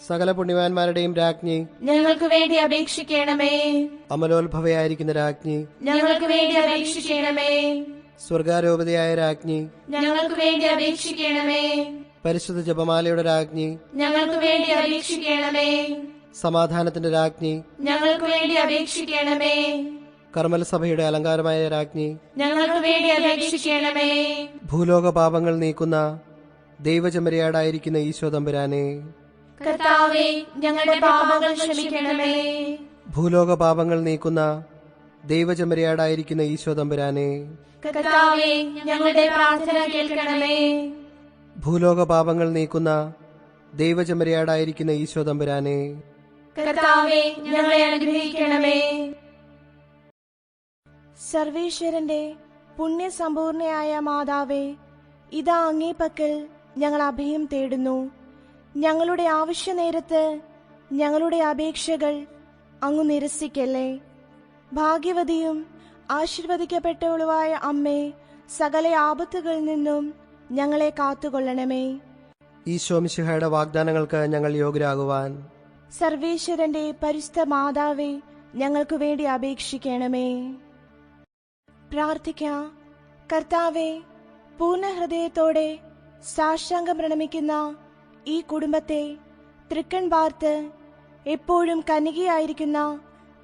സകല പുണ്യവാന്മാരുടെയും രാജ്ഞി, ഞങ്ങൾക്ക് വേണ്ടി അപേക്ഷിക്കണമേ. അമലോത്ഭവയായിരിക്കുന്ന രാജ്ഞി, ഞങ്ങൾക്ക് വേണ്ടി അപേക്ഷിക്കണമേ. സ്വർഗാരോപതയായ രാജ്ഞി, ഞങ്ങൾക്ക് വേണ്ടി അപേക്ഷിക്കണമേ. പരിശുദ്ധ ജപമാലയുടെ രാജ്ഞി, ഞങ്ങൾക്ക് വേണ്ടി അപേക്ഷിക്കണമേ. സമാധാനത്തിന്റെ രാജ്ഞി, ഞങ്ങൾക്ക് വേണ്ടി അപേക്ഷിക്കണമേ. കർമ്മല സഭയുടെ അലങ്കാരമായ രാജ്ഞി, ഞങ്ങൾക്ക് വേണ്ടി അപേക്ഷിക്കണമേ. ഭൂലോക പാപങ്ങൾ നീക്കുന്ന ദൈവചമരിയാടായിരിക്കുന്ന ഈശോ തമ്പുരാനെ, കർത്താവേ, ഞങ്ങളുടെ പാപങ്ങൾ ക്ഷമിക്കണമേ. ഭൂലോക പാപങ്ങൾ നീക്കുന്ന ദൈവചമരിയാടായിരിക്കുന്ന ഈശോ തമ്പുരാനെ, കർത്താവേ, ഞങ്ങളുടെ പ്രാർത്ഥന കേൾക്കണമേ. ഭൂലോക പാപങ്ങൾ നീക്കുന്ന ദൈവചമരിയാടായിരിക്കുന്ന ഈശോ തമ്പുരാനെ, കർത്താവേ, ഞങ്ങളെ അനുഗ്രഹിക്കണമേ. സർവേശ്വരന്റെ പുണ്യസമ്പൂർണയായ മാതാവേ, ഇതാ അങ്ങേ പക്കൽ ഞങ്ങൾ അഭയം തേടുന്നു. ഞങ്ങളുടെ ആവശ്യനേരത്ത് ഞങ്ങളുടെ അപേക്ഷകൾ അങ്ങു നിരസിക്കല്ലേ. ഭാഗ്യവതിയും ആശീർവദിക്കപ്പെട്ടവളുമായ അമ്മേ, സകല ആപത്തുകളിൽ നിന്നും ഞങ്ങളെ കാത്തുകൊള്ളണമേ. ഈശോ മിശിഹായുടെ വാഗ്ദാനങ്ങൾക്ക് ഞങ്ങൾ യോഗ്യരാകുവാൻ സർവേശ്വരന്റെ പരിശുദ്ധ മാതാവേ, ഞങ്ങൾക്ക് വേണ്ടി അപേക്ഷിക്കണമേ. പ്രാർത്ഥിക്കാം. കർത്താവേ, പൂർണ്ണ ഹൃദയത്തോടെ സാഷ്ടാംഗം പ്രണമിക്കുന്ന ഈ കുടുംബത്തെ തൃക്കൺ പാർത്ത് എപ്പോഴും കന്യകയായിരിക്കുന്ന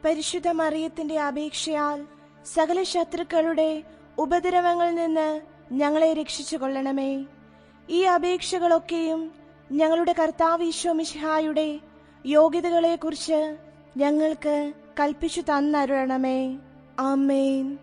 പരിശുദ്ധ മറിയത്തിന്റെ അപേക്ഷയാൽ സകല ശത്രുക്കളുടെ ഉപദ്രവങ്ങളിൽ നിന്ന് ഞങ്ങളെ രക്ഷിച്ചു കൊള്ളണമേ. ഈ അപേക്ഷകളൊക്കെയും ഞങ്ങളുടെ കർത്താവ് ഈശോ മിശിഹായുടെ യോഗ്യതകളെക്കുറിച്ച് ഞങ്ങൾക്ക് കൽപ്പിച്ചു തന്നരുളണമേ. ആമേൻ.